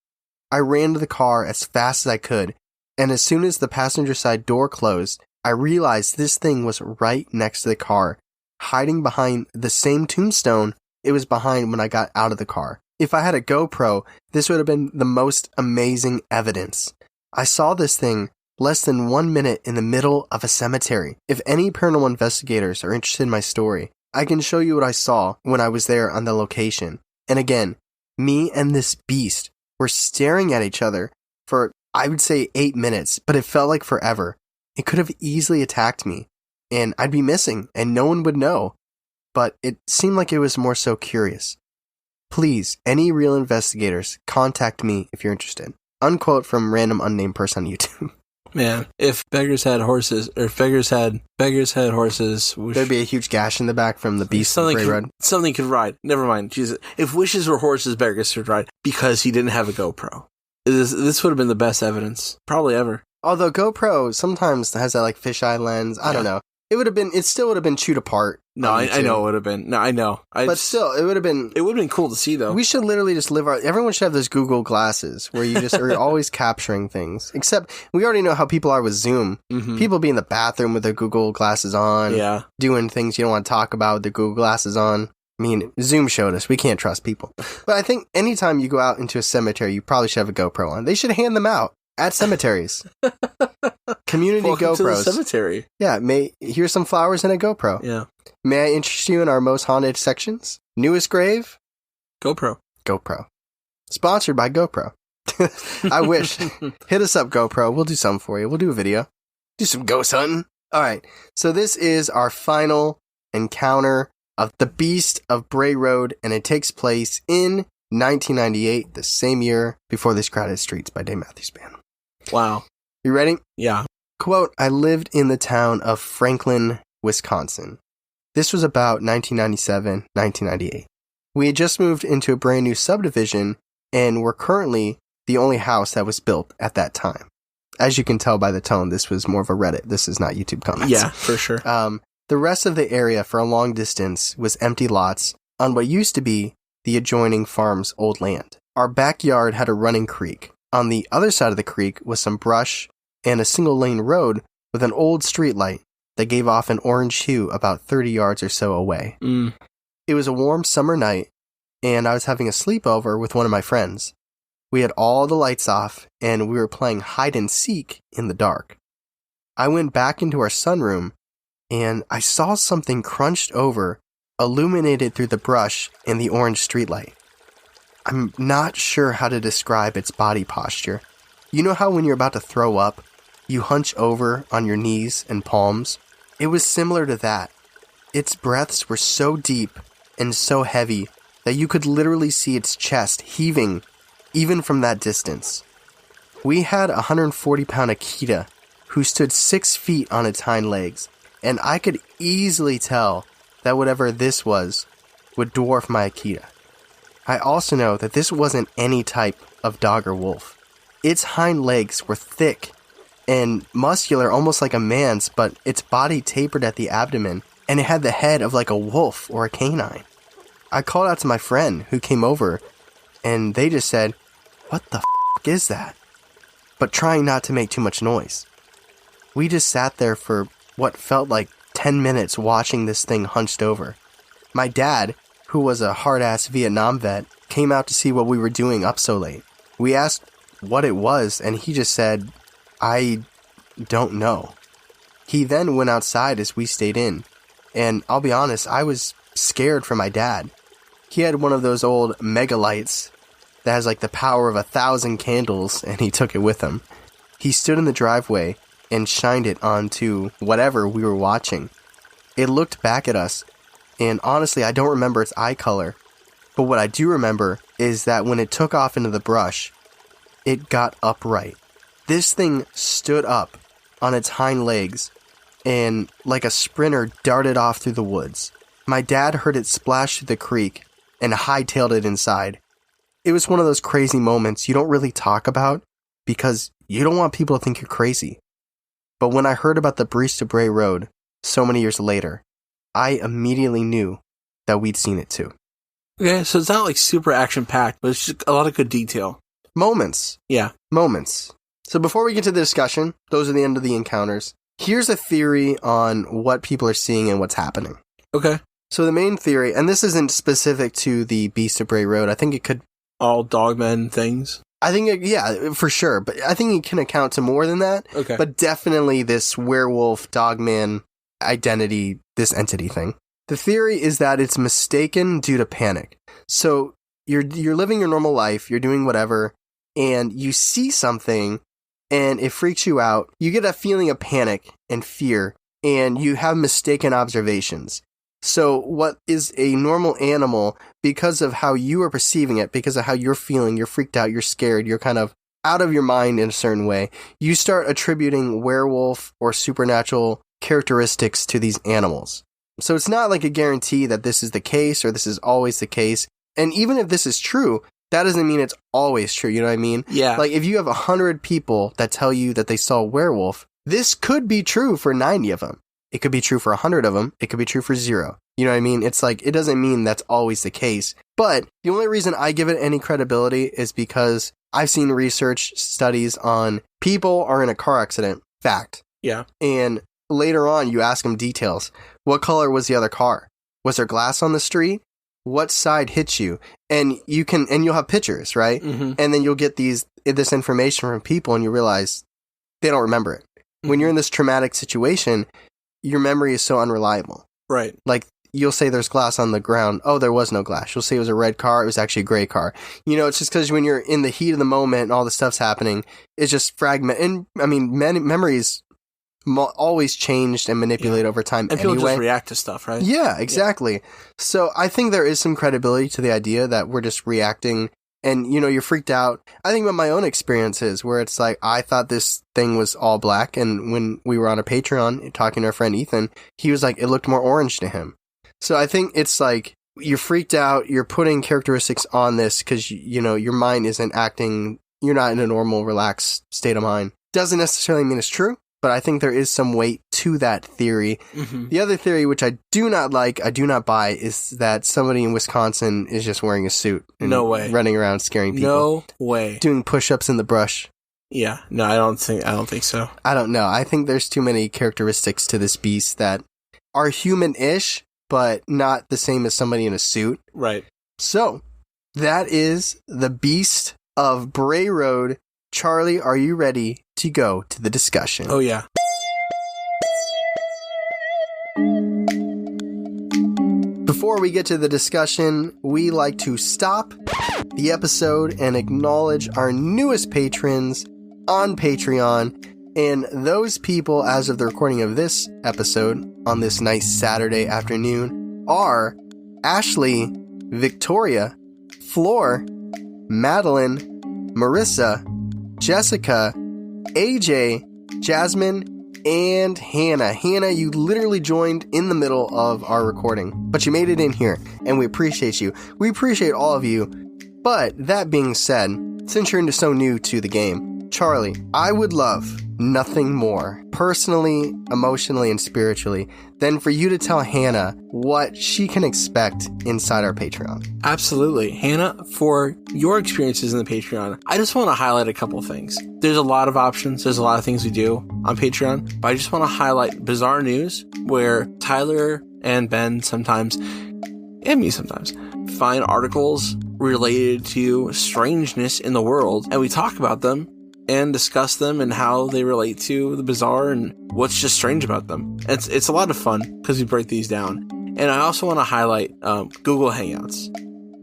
I ran to the car as fast as I could, and as soon as the passenger side door closed, I realized this thing was right next to the car, hiding behind the same tombstone it was behind when I got out of the car. If I had a GoPro, this would have been the most amazing evidence. I saw this thing less than 1 minute in the middle of a cemetery. If any paranormal investigators are interested in my story, I can show you what I saw when I was there on the location. And again, me and this beast were staring at each other for, I would say, 8 minutes, but it felt like forever. It could have easily attacked me, and I'd be missing, and no one would know. But it seemed like it was more so curious. Please, any real investigators, contact me if you're interested. Unquote from random unnamed person on YouTube. Man, if beggars had horses, or if beggars had horses... There'd be a huge gash in the back from the Beast of Bray Road. Something could ride. Never mind. Jesus. If wishes were horses, beggars could ride because he didn't have a GoPro. This would have been the best evidence. Probably ever. Although GoPro sometimes has that like fisheye lens. I don't know. It still would have been chewed apart. No, I know it would have been. No, I know. But still, it would have been... It would have been cool to see, though. We should literally just everyone should have those Google glasses where you just are always capturing things. Except, we already know how people are with Zoom. Mm-hmm. People be in the bathroom with their Google glasses on. Yeah. Doing things you don't want to talk about with their Google glasses on. I mean, Zoom showed us. We can't trust people. But I think anytime you go out into a cemetery, you probably should have a GoPro on. They should hand them out at cemeteries. Community Welcome GoPros. To the cemetery. Yeah, here's some flowers and a GoPro. Yeah. May I interest you in our most haunted sections? Newest grave? GoPro. Sponsored by GoPro. I wish. Hit us up, GoPro. We'll do something for you. We'll do a video. Do some ghost hunting. All right. So this is our final encounter of the Beast of Bray Road, and it takes place in 1998, the same year before This Crowded Streets by Dave Matthews Band. Wow. You ready? Yeah. Quote, I lived in the town of Franklin, Wisconsin. This was about 1997, 1998. We had just moved into a brand new subdivision and were currently the only house that was built at that time. As you can tell by the tone, this was more of a Reddit. This is not YouTube comments. Yeah, for sure. The rest of the area for a long distance was empty lots on what used to be the adjoining farm's old land. Our backyard had a running creek. On the other side of the creek was some brush and a single-lane road with an old streetlight that gave off an orange hue about 30 yards or so away. It was a warm summer night, and I was having a sleepover with one of my friends. We had all the lights off, and we were playing hide and seek in the dark. I went back into our sunroom, and I saw something crunched over, illuminated through the brush in the orange streetlight. I'm not sure how to describe its body posture. You know how when you're about to throw up, you hunch over on your knees and palms? It was similar to that. Its breaths were so deep and so heavy that you could literally see its chest heaving even from that distance. We had a 140-pound Akita who stood 6 feet on its hind legs, and I could easily tell that whatever this was would dwarf my Akita. I also know that this wasn't any type of dog or wolf. Its hind legs were thick and muscular, almost like a man's, but its body tapered at the abdomen, and it had the head of like a wolf or a canine. I called out to my friend who came over, and they just said, "What the f*** is that?" But trying not to make too much noise. We just sat there for what felt like 10 minutes watching this thing hunched over. My dad, who was a hard-ass Vietnam vet, came out to see what we were doing up so late. We asked what it was, and he just said, "I don't know." He then went outside as we stayed in, and I'll be honest, I was scared for my dad. He had one of those old mega lights that has like the power of 1,000 candles, and he took it with him. He stood in the driveway and shined it onto whatever we were watching. It looked back at us, and honestly, I don't remember its eye color, but what I do remember is that when it took off into the brush, it got upright. This thing stood up on its hind legs and, like a sprinter, darted off through the woods. My dad heard it splash through the creek and hightailed it inside. It was one of those crazy moments you don't really talk about because you don't want people to think you're crazy. But when I heard about the Beast of Bray Road so many years later, I immediately knew that we'd seen it too. Yeah, so it's not like super action-packed, but it's just a lot of good detail. Moments. Yeah. Moments. So before we get to the discussion, those are the end of the encounters. Here's a theory on what people are seeing and what's happening. Okay. So the main theory, and this isn't specific to the Beast of Bray Road, I think it could... All dogmen things? I think, yeah, for sure. But I think it can account to more than that. Okay. But definitely this werewolf, dogman identity, this entity thing. The theory is that it's mistaken due to panic. So you're living your normal life, you're doing whatever, and you see something, and it freaks you out. You get a feeling of panic and fear, and you have mistaken observations. So what is a normal animal, because of how you are perceiving it, because of how you're feeling, you're freaked out, you're scared, you're kind of out of your mind in a certain way, you start attributing werewolf or supernatural characteristics to these animals. So it's not like a guarantee that this is the case or this is always the case. And even if this is true, that doesn't mean it's always true. You know what I mean? Yeah. Like if you have 100 people that tell you that they saw a werewolf, this could be true for 90 of them. It could be true for 100 of them. It could be true for 0. You know what I mean? It's like, it doesn't mean that's always the case. But the only reason I give it any credibility is because I've seen research studies on people are in a car accident. Fact. Yeah. And later on, you ask them details. What color was the other car? Was there glass on the street? What side hit you? And you'll have pictures, right? Mm-hmm. And then you'll get this information from people and you realize they don't remember it. Mm-hmm. When you're in this traumatic situation, your memory is so unreliable. Right. Like, you'll say there's glass on the ground. Oh, there was no glass. You'll say it was a red car. It was actually a gray car. You know, it's just because when you're in the heat of the moment and all this stuff's happening, it's just fragment. And I mean, memories always changed and manipulated over time and anyway. People just react to stuff, right? Yeah, exactly. Yeah. So I think there is some credibility to the idea that we're just reacting and, you know, you're freaked out. I think about my own experiences where it's like, I thought this thing was all black. And when we were on a Patreon talking to our friend Ethan, he was like, it looked more orange to him. So I think it's like, you're freaked out, you're putting characteristics on this because, you know, your mind isn't acting, you're not in a normal, relaxed state of mind. Doesn't necessarily mean it's true, but I think there is some weight to that theory. Mm-hmm. The other theory, which I do not like, I do not buy, is that somebody in Wisconsin is just wearing a suit. And no way. Running around scaring people. No way. Doing push-ups in the brush. Yeah. No, I don't think so. I don't know. I think there's too many characteristics to this beast that are human-ish, but not the same as somebody in a suit. Right. So, that is the Beast of Bray Road. Charlie, are you ready to go to the discussion? Oh, yeah. Before we get to the discussion, we like to stop the episode and acknowledge our newest patrons on Patreon. And those people, as of the recording of this episode on this nice Saturday afternoon, are Ashley, Victoria, Floor, Madeline, Marissa, Jessica, AJ, Jasmine, and Hannah. Hannah, you literally joined in the middle of our recording, but you made it in here, and we appreciate you. We appreciate all of you. But that being said, since you're so new to the game, Charlie, I would love nothing more, personally, emotionally, and spiritually, than for you to tell Hannah what she can expect inside our Patreon. Absolutely. Hannah, for your experiences in the Patreon, I just want to highlight a couple things. There's a lot of options. There's a lot of things we do on Patreon, but I just want to highlight bizarre news where Tyler and Ben sometimes, and me sometimes, find articles related to strangeness in the world, and we talk about them and discuss them and how they relate to the bizarre and what's just strange about them. It's a lot of fun because we break these down. And I also want to highlight Google Hangouts,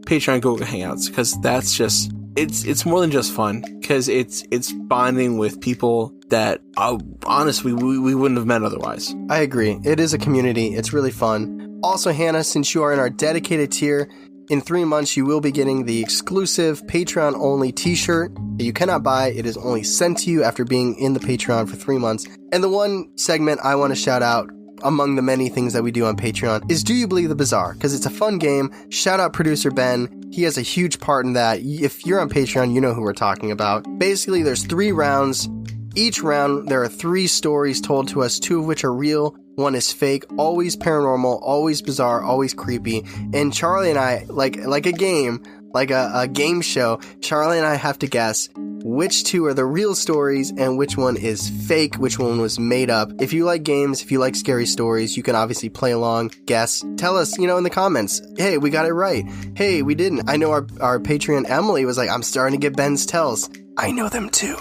Patreon Google Hangouts, because that's just it's more than just fun, because it's bonding with people that honestly we wouldn't have met otherwise. I agree. It is a community. It's really fun. Also, Hannah, since you are in our dedicated tier, in 3 months, you will be getting the exclusive Patreon-only t-shirt that you cannot buy. It is only sent to you after being in the Patreon for 3 months. And the one segment I want to shout out among the many things that we do on Patreon is Do You Believe the Bizarre? Because it's a fun game. Shout out producer Ben. He has a huge part in that. If you're on Patreon, you know who we're talking about. Basically, there's 3 rounds. Each round, there are 3 stories told to us, 2 of which are real. 1 is fake, always paranormal, always bizarre, always creepy. And Charlie and I, like a game, like a game show, Charlie and I have to guess which 2 are the real stories and which one is fake, which one was made up. If you like games, if you like scary stories, you can obviously play along, guess, tell us, in the comments, hey, we got it right. Hey, we didn't. I know our Patreon Emily was like, I'm starting to get Ben's tells. I know them too.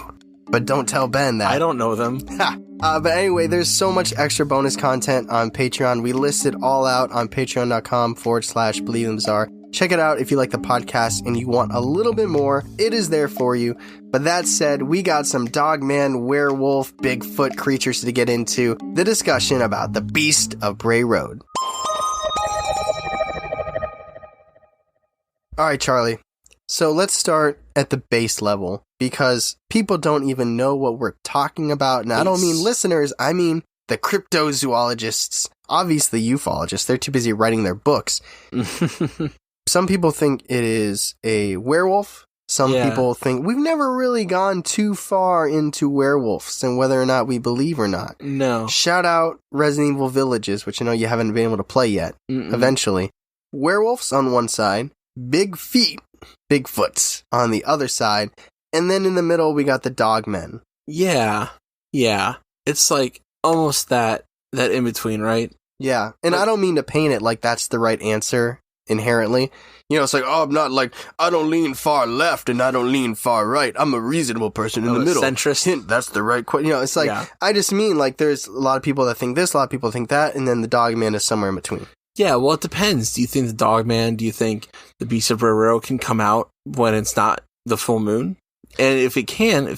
But don't tell Ben that. I don't know them. But anyway, there's so much extra bonus content on Patreon. We list it all out on patreon.com/BelieveInBizarre. Check it out if you like the podcast and you want a little bit more. It is there for you. But that said, we got some dogman, werewolf, Bigfoot creatures to get into. The discussion about the Beast of Bray Road. All right, Charlie. So let's start at the base level, because people don't even know what we're talking about. And I don't mean listeners, I mean the cryptozoologists, obviously ufologists. They're too busy writing their books. Some people think it is a werewolf. Some people think we've never really gone too far into werewolves and whether or not we believe or not. No. Shout out Resident Evil Villages, which I know you haven't been able to play yet. Eventually. Werewolves on one side, big feet. Bigfoots on the other side, and then in the middle we got the dogmen. Yeah. It's like almost that in between, right? Yeah, and I don't mean to paint it like that's the right answer inherently. It's like, oh, I'm not like, I don't lean far left and I don't lean far right. I'm a reasonable person in the middle. Centrist. Hint, that's the right question. It's like, I just mean like there's a lot of people that think this, a lot of people think that, and then the dogman is somewhere in between. Yeah, well, it depends. Do you think the Dogman, do you think the Beast of Bray Road can come out when it's not the full moon? And if it can,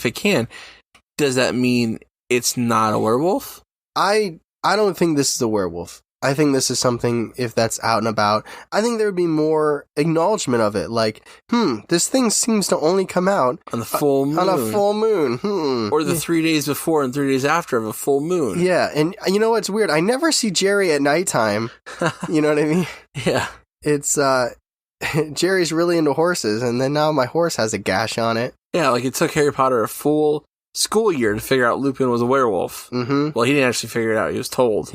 does that mean it's not a werewolf? I don't think this is a werewolf. I think this is something, if that's out and about, I think there would be more acknowledgement of it. Like, this thing seems to only come out on the full moon. On a full moon. Or the 3 days before and 3 days after of a full moon. Yeah, and you know what's weird? I never see Jerry at nighttime. You know what I mean? Yeah. It's, Jerry's really into horses, and then now my horse has a gash on it. Yeah, like it took Harry Potter a full school year to figure out Lupin was a werewolf. Mm-hmm. Well, he didn't actually figure it out. He was told.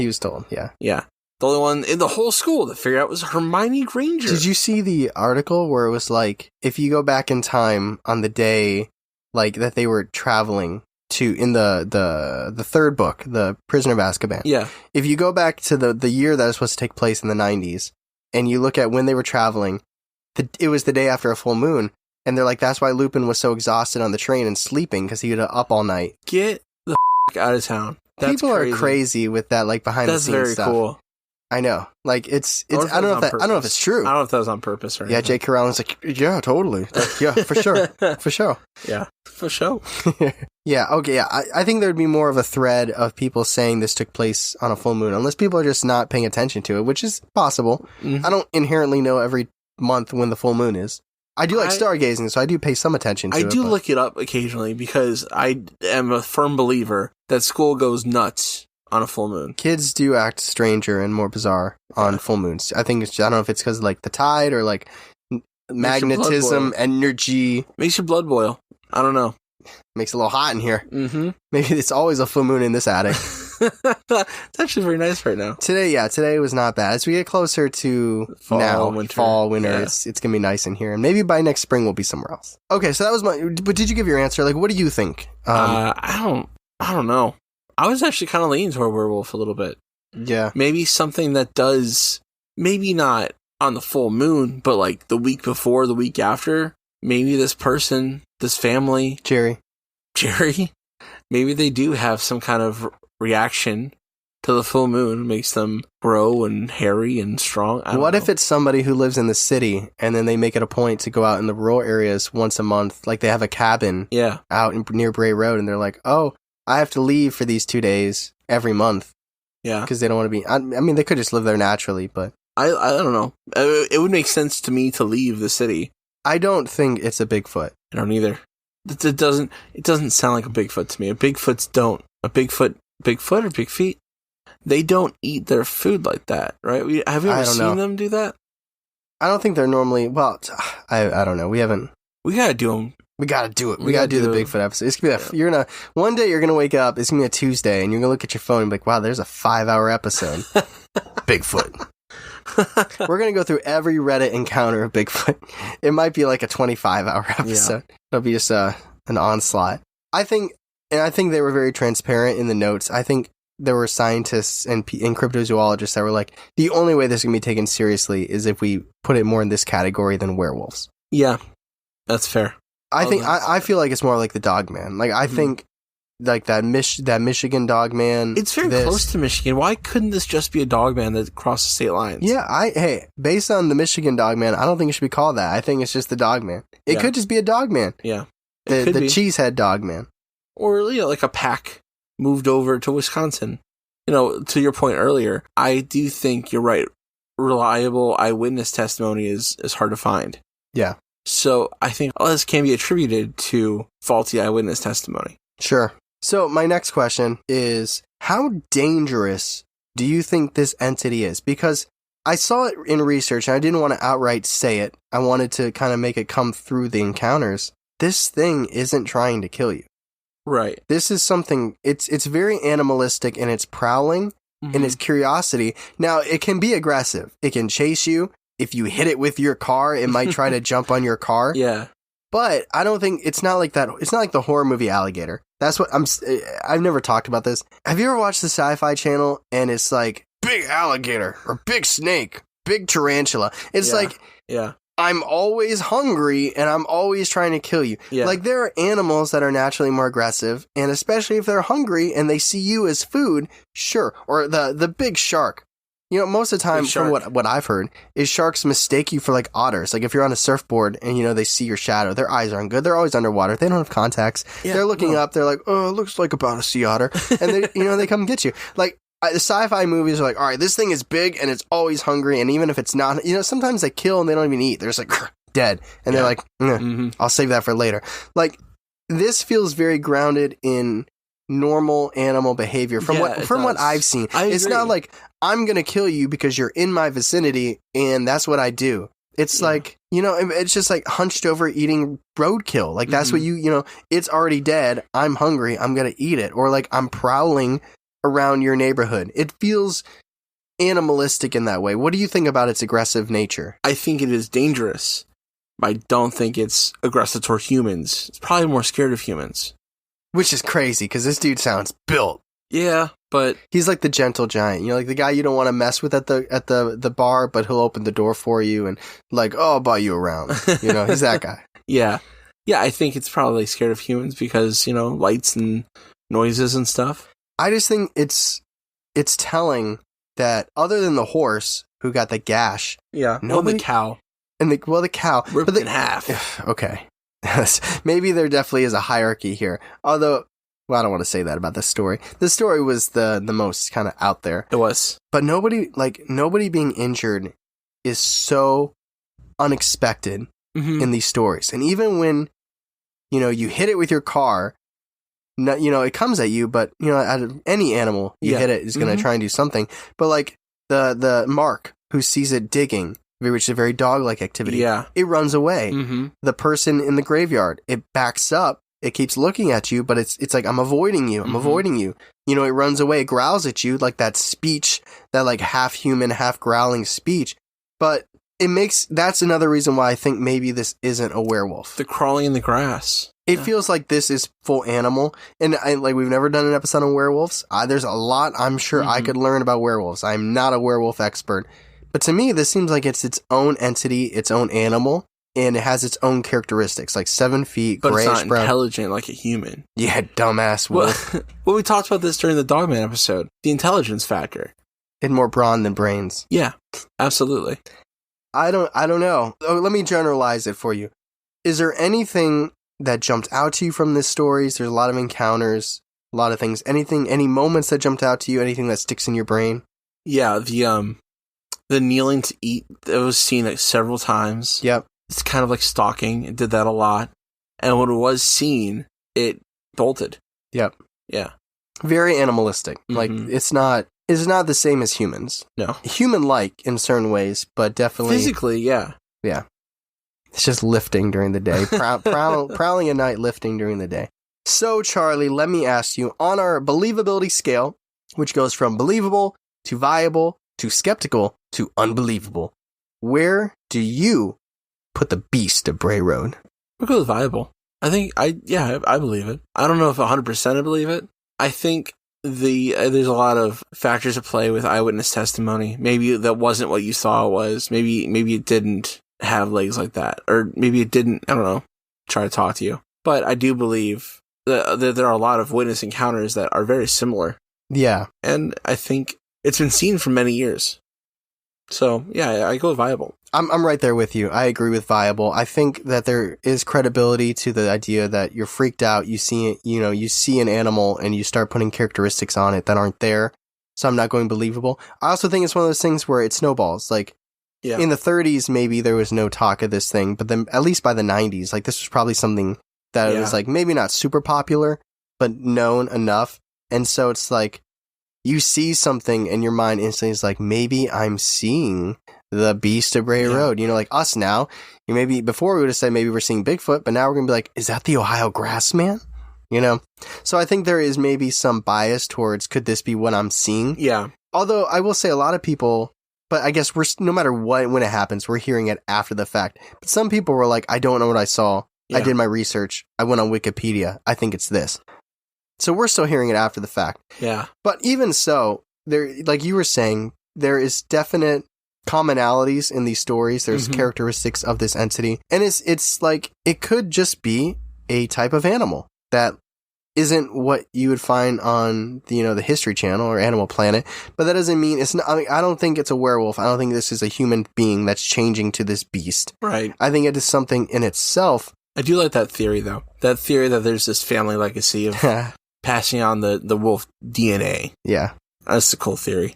Yeah. Yeah. The only one in the whole school that figured out was Hermione Granger. Did you see the article where it was like, if you go back in time on the day, like, that they were traveling to, in the third book, The Prisoner of Azkaban. Yeah. If you go back to the year that was supposed to take place in the 90s, and you look at when they were traveling, it was the day after a full moon, And they're like, that's why Lupin was so exhausted on the train and sleeping, because he was up all night. Get the out of town. That's People crazy. are crazy with that, like, behind the scenes stuff. That's very cool. I know. Like, it's I don't know if it's true. I don't know if that was on purpose or anything. Yeah, J.K. Rowling's like, yeah, totally. Yeah, for sure. For sure. Yeah, for sure. Yeah, okay, yeah. I think there'd be more of a thread of people saying this took place on a full moon, unless people are just not paying attention to it, which is possible. Mm-hmm. I don't inherently know every month when the full moon is. I do like stargazing, so I do pay some attention to it. I do look it up occasionally because I am a firm believer that school goes nuts on a full moon. Kids do act stranger and more bizarre on full moons. I think I don't know if it's because of like the tide or like magnetism, energy. Makes your blood boil. I don't know. Makes it a little hot in here. Mm-hmm. Maybe it's always a full moon in this attic. It's actually very nice right now. Today was not bad. As we get closer to fall, winter, yeah. It's going to be nice in here. And maybe by next spring we'll be somewhere else. Okay, so that was but did you give your answer? Like, what do you think? I don't know. I was actually kind of leaning toward werewolf a little bit. Yeah. Maybe something that does, maybe not on the full moon, but like the week before, the week after, maybe this person, this family. Jerry. Maybe they do have some kind of reaction to the full moon, makes them grow and hairy and strong. What if it's somebody who lives in the city and then they make it a point to go out in the rural areas once a month? Like they have a cabin out near Bray Road and they're like, oh, I have to leave for these 2 days every month. Yeah. Because they don't want to be... I mean, they could just live there naturally, but... I don't know. It would make sense to me to leave the city. I don't think it's a Bigfoot. I don't either. It doesn't sound like a Bigfoot to me. Bigfoot or big feet, they don't eat their food like that, right? Have you ever seen them do that? I don't think they're normally... Well, I don't know. We haven't... We gotta do them. We gotta do it. We gotta do the Bigfoot episode. It's gonna be one day you're gonna wake up, it's gonna be a Tuesday, and you're gonna look at your phone and be like, wow, there's a 5-hour episode. Bigfoot. We're gonna go through every Reddit encounter of Bigfoot. It might be like a 25-hour episode. Yeah. It'll be just an onslaught. I think they were very transparent in the notes. I think there were scientists and cryptozoologists that were like, the only way this can be taken seriously is if we put it more in this category than werewolves. Yeah, that's fair. I feel like it's more like the dogman. Like I think like that Michigan dogman. It's very close to Michigan. Why couldn't this just be a dogman that crosses state lines? Yeah, based on the Michigan dogman, I don't think it should be called that. I think it's just the dogman. It could just be a dogman. Yeah. The cheesehead dogman. Or like a pack moved over to Wisconsin. To your point earlier, I do think you're right. Reliable eyewitness testimony is hard to find. Yeah. So I think all this can be attributed to faulty eyewitness testimony. Sure. So my next question is, how dangerous do you think this entity is? Because I saw it in research and I didn't want to outright say it. I wanted to kind of make it come through the encounters. This thing isn't trying to kill you. Right. This is something, it's very animalistic in its prowling and its curiosity. Now, it can be aggressive. It can chase you. If you hit it with your car, it might try to jump on your car. Yeah. But I don't think it's not like that. It's not like the horror movie Alligator. That's what I've never talked about this. Have you ever watched the Sci-Fi Channel and it's like big alligator or big snake, big tarantula? It's I'm always hungry and I'm always trying to kill you. Yeah. Like there are animals that are naturally more aggressive, and especially if they're hungry and they see you as food, sure. Or the big shark. Most of the time, from what I've heard, is sharks mistake you for like otters. Like if you're on a surfboard and they see your shadow, their eyes aren't good. They're always underwater. They don't have contacts. Yeah, they're looking up. They're like, oh, it looks like about a sea otter, and they they come get you. Like the sci-fi movies are like, all right, this thing is big and it's always hungry, and even if it's not, sometimes they kill and they don't even eat. They're just like dead, and they're like, I'll save that for later. Like this feels very grounded in normal animal behavior from what I've seen. It's not like I'm going to kill you because you're in my vicinity and that's what I do. It's like, it's just like hunched over eating roadkill. Like that's what it's already dead. I'm hungry. I'm going to eat it. Or like I'm prowling around your neighborhood. It feels animalistic in that way. What do you think about its aggressive nature? I think it is dangerous. I don't think it's aggressive toward humans. It's probably more scared of humans. Which is crazy, because this dude sounds built. Yeah, but... He's like the gentle giant. Like the guy you don't want to mess with at the bar, but he'll open the door for you and like, oh, I'll buy you around. He's that guy. Yeah. Yeah, I think it's probably scared of humans because, lights and noises and stuff. I just think it's telling that other than the horse who got the gash. Yeah. Nobody, the cow. And the cow. Ripped in half. Okay. Maybe there definitely is a hierarchy here. Although, well, I don't want to say that about this story. This story was the most kind of out there. It was. But nobody being injured is so unexpected in these stories. And even when, you hit it with your car, it comes at you, but, out of any animal you hit it is going to try and do something. But like the Mark who sees it digging, which is a very dog-like activity, it runs away. The person in the graveyard, it backs up, it keeps looking at you, but it's like, I'm avoiding you, I'm avoiding you. It runs away, it growls at you, like that speech, that like half human, half growling speech. But that's another reason why I think maybe this isn't a werewolf. The crawling in the grass. It feels like this is full animal, and we've never done an episode on werewolves. There's a lot I'm sure I could learn about werewolves. I'm not a werewolf expert, but to me, this seems like it's its own entity, its own animal, and it has its own characteristics, like 7 feet, but grayish it's not brown. Intelligent like a human. Yeah, dumbass wolf. Well, we talked about this during the Dogman episode. The intelligence factor. It more brawn than brains. Yeah, absolutely. I don't know. Let me generalize it for you. Is there anything that jumped out to you from this story? There's a lot of encounters, a lot of things. Any moments that jumped out to you? Anything that sticks in your brain? Yeah, the kneeling to eat, that was seen several times. Yep. It's kind of like stalking. It did that a lot. And when it was seen, it bolted. Yep. Yeah. Very animalistic. Like, it's not the same as humans. No. Human-like in certain ways, but definitely... Physically, yeah. Yeah. It's just lifting during the day. Prowling at night, lifting during the day. So, Charlie, let me ask you, on our believability scale, which goes from believable to viable to skeptical to unbelievable, where do you put the Beast of Bray Road? We'll go with viable. I think, I believe it. I don't know if 100% I believe it. I think there's a lot of factors at play with eyewitness testimony. Maybe that wasn't what you thought it was. Maybe it didn't have legs like that. Or maybe it didn't, I don't know, try to talk to you. But I do believe that there are a lot of witness encounters that are very similar. Yeah. And I think it's been seen for many years. So, yeah, I go with viable. I'm right there with you. I agree with viable. I think that there is credibility to the idea that you're freaked out. You see it, you see an animal and you start putting characteristics on it that aren't there. So I'm not going believable. I also think it's one of those things where it snowballs. Like, in the 30s, maybe there was no talk of this thing, but then at least by the 90s, like, this was probably something that was like maybe not super popular, but known enough. And so it's like, you see something and your mind instantly is like, maybe I'm seeing the Beast of Bray Road. Like us now, maybe before we would have said maybe we're seeing Bigfoot, but now we're going to be like, is that the Ohio Grassman? So I think there is maybe some bias towards, could this be what I'm seeing? Yeah. Although I will say a lot of people, but I guess no matter what, when it happens, we're hearing it after the fact. But some people were like, I don't know what I saw. Yeah. I did my research. I went on Wikipedia. I think it's this. So we're still hearing it after the fact. Yeah. But even so, there, like you were saying, there is definite commonalities in these stories. There's characteristics of this entity. And it's like, it could just be a type of animal that isn't what you would find on the History Channel or Animal Planet. But that doesn't mean it's not, I don't think it's a werewolf. I don't think this is a human being that's changing to this beast. Right. I think it is something in itself. I do like that theory, though. That theory that there's this family legacy of passing on the wolf DNA. Yeah. That's a cool theory.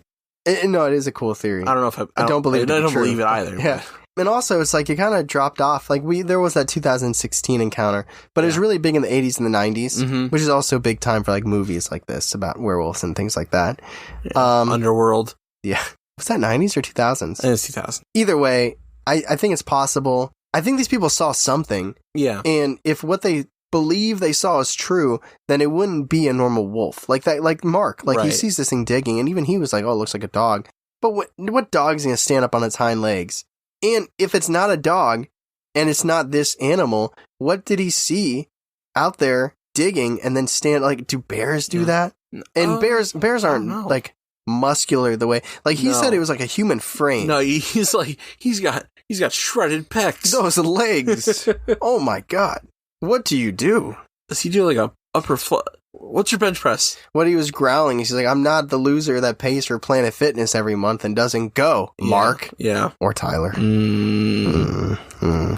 No, it is a cool theory. I don't know if I don't believe it. I don't believe it either. Yeah. And also, it's like, it kind of dropped off. Like, there was that 2016 encounter, but it was really big in the 80s and the 90s, which is also a big time for, like, movies like this about werewolves and things like that. Yeah. Underworld. Yeah. Was that 90s or 2000s? I think it's 2000. Either way, I think it's possible. I think these people saw something. Yeah. And if what they believe they saw is true, then it wouldn't be a normal wolf. Like that, like Mark. Like, he sees this thing digging, and even he was like, oh, it looks like a dog. But what dog's going to stand up on its hind legs? And if it's not a dog, and it's not this animal, what did he see out there digging and then stand? Like, do bears do that? And bears aren't like muscular the way, like he said it was like a human frame. No, he's got He's got shredded pecs. Those legs. Oh my God. What do you do? Does he do like a upper foot? What's your bench press? What he was growling, he's like, I'm not the loser that pays for Planet Fitness every month and doesn't go. Mark. Yeah. Or Tyler. A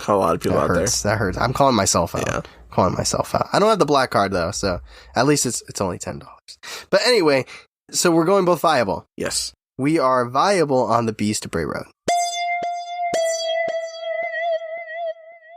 lot of people out there. That hurts. I'm calling myself out. Yeah. I don't have the black card though, so at least it's only $10. But anyway, so we're going both viable. Yes. We are viable on the Beast of Bray Road.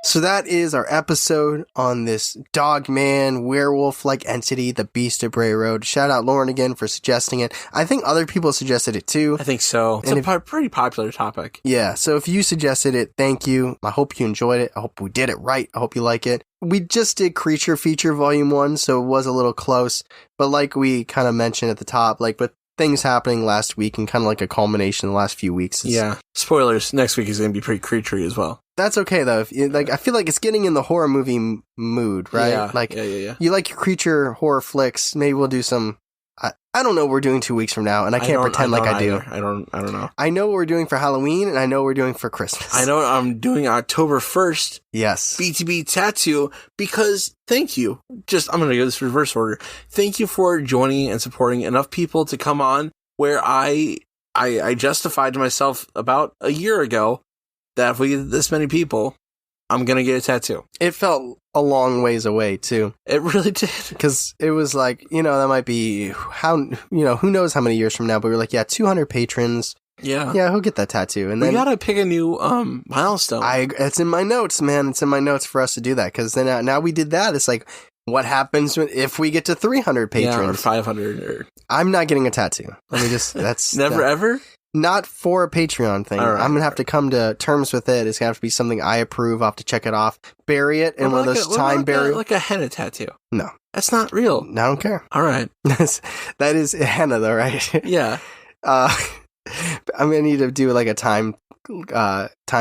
So that is our episode on this dogman, werewolf-like entity, the Beast of Bray Road. Shout out Lauren again for suggesting it. I think other people suggested it too. I think so. It's a pretty popular topic. Yeah, so if you suggested it, thank you. I hope you enjoyed it. I hope we did it right. I hope you like it. We just did Creature Feature Volume 1, so it was a little close. But like we kind of mentioned at the top, like with things happening last week and kind of like a culmination in the last few weeks. Yeah. Spoilers, next week is going to be pretty creaturey as well. That's okay though. I feel like it's getting in the horror movie mood, right? Yeah. You like your creature horror flicks. Maybe we'll do some. I don't know what we're doing 2 weeks from now, and I can't pretend like I do. I don't know. I know what we're doing for Halloween, and I know what we're doing for Christmas. I know I'm doing October 1st. Yes. BTB tattoo, because thank you. I'm going to go this reverse order. Thank you for joining and supporting enough people to come on where I justified to myself about a year ago that if we get this many people, I'm going to get a tattoo. It felt a long ways away, too. It really did. Because it was like, that might be, who knows how many years from now, but we're like, 200 patrons. Yeah. Yeah, who'll get that tattoo? And then we got to pick a new milestone. It's in my notes, man. It's in my notes for us to do that. Because then now we did that. It's like, what happens if we get to 300 patrons? Yeah, or 500. I'm not getting a tattoo. Let me just, that's... Never ever? Not for a Patreon thing. Right, I'm going to have to come to terms with it. It's going to have to be something I approve. I'll have to check it off. Bury it in one of those time burial. Like a henna tattoo. No. That's not real. I don't care. All right. That is henna though, right? Yeah. I'm going to need to do like a time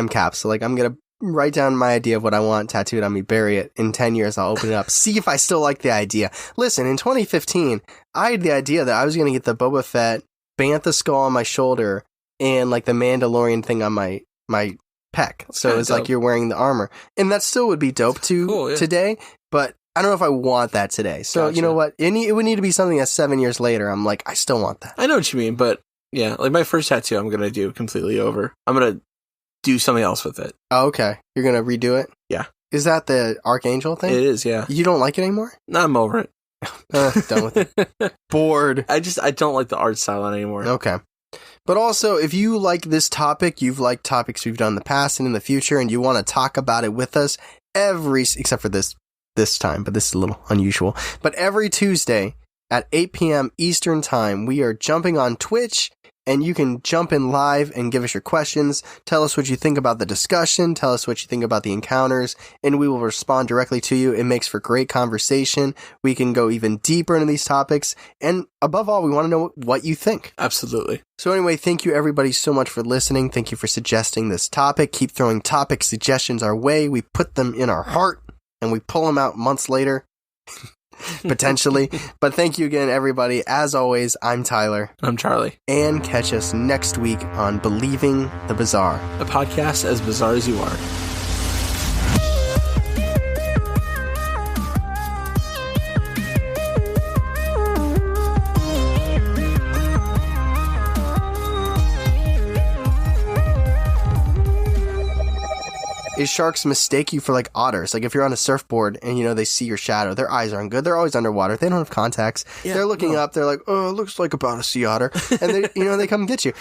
capsule. Like I'm going to write down my idea of what I want tattooed on me, bury it. In 10 years, I'll open it up, see if I still like the idea. Listen, in 2015, I had the idea that I was going to get the Boba Fett Bantha skull on my shoulder and like the Mandalorian thing on my pec. So it's like you're wearing the armor. And that still would be dope today, but I don't know if I want that today. So You know what? It would need to be something that's 7 years later. I'm like, I still want that. I know what you mean, but yeah, like my first tattoo I'm going to do completely over. I'm going to do something else with it. Oh, okay. You're going to redo it? Yeah. Is that the Archangel thing? It is, yeah. You don't like it anymore? No, I'm over it. Done with it. Bored. I don't like the art style anymore. Okay. But also, if you like this topic, you've liked topics we've done in the past and in the future, and you want to talk about it with us except for this time, but this is a little unusual. But every Tuesday at 8 p.m. Eastern Time, we are jumping on Twitch, and you can jump in live and give us your questions. Tell us what you think about the discussion. Tell us what you think about the encounters, and we will respond directly to you. It makes for great conversation. We can go even deeper into these topics, and above all, we want to know what you think. Absolutely. So anyway, thank you everybody so much for listening. Thank you for suggesting this topic. Keep throwing topic suggestions our way. We put them in our heart, and we pull them out months later. Potentially. But thank you again, everybody. As always, I'm Tyler. I'm Charlie. And catch us next week on Believing the Bizarre, a podcast as bizarre as you are. Is sharks mistake you for like otters? Like if you're on a surfboard and they see your shadow, their eyes aren't good. They're always underwater. They don't have contacts. Yeah, they're looking up. They're like, oh, it looks like about a sea otter, and they come and get you.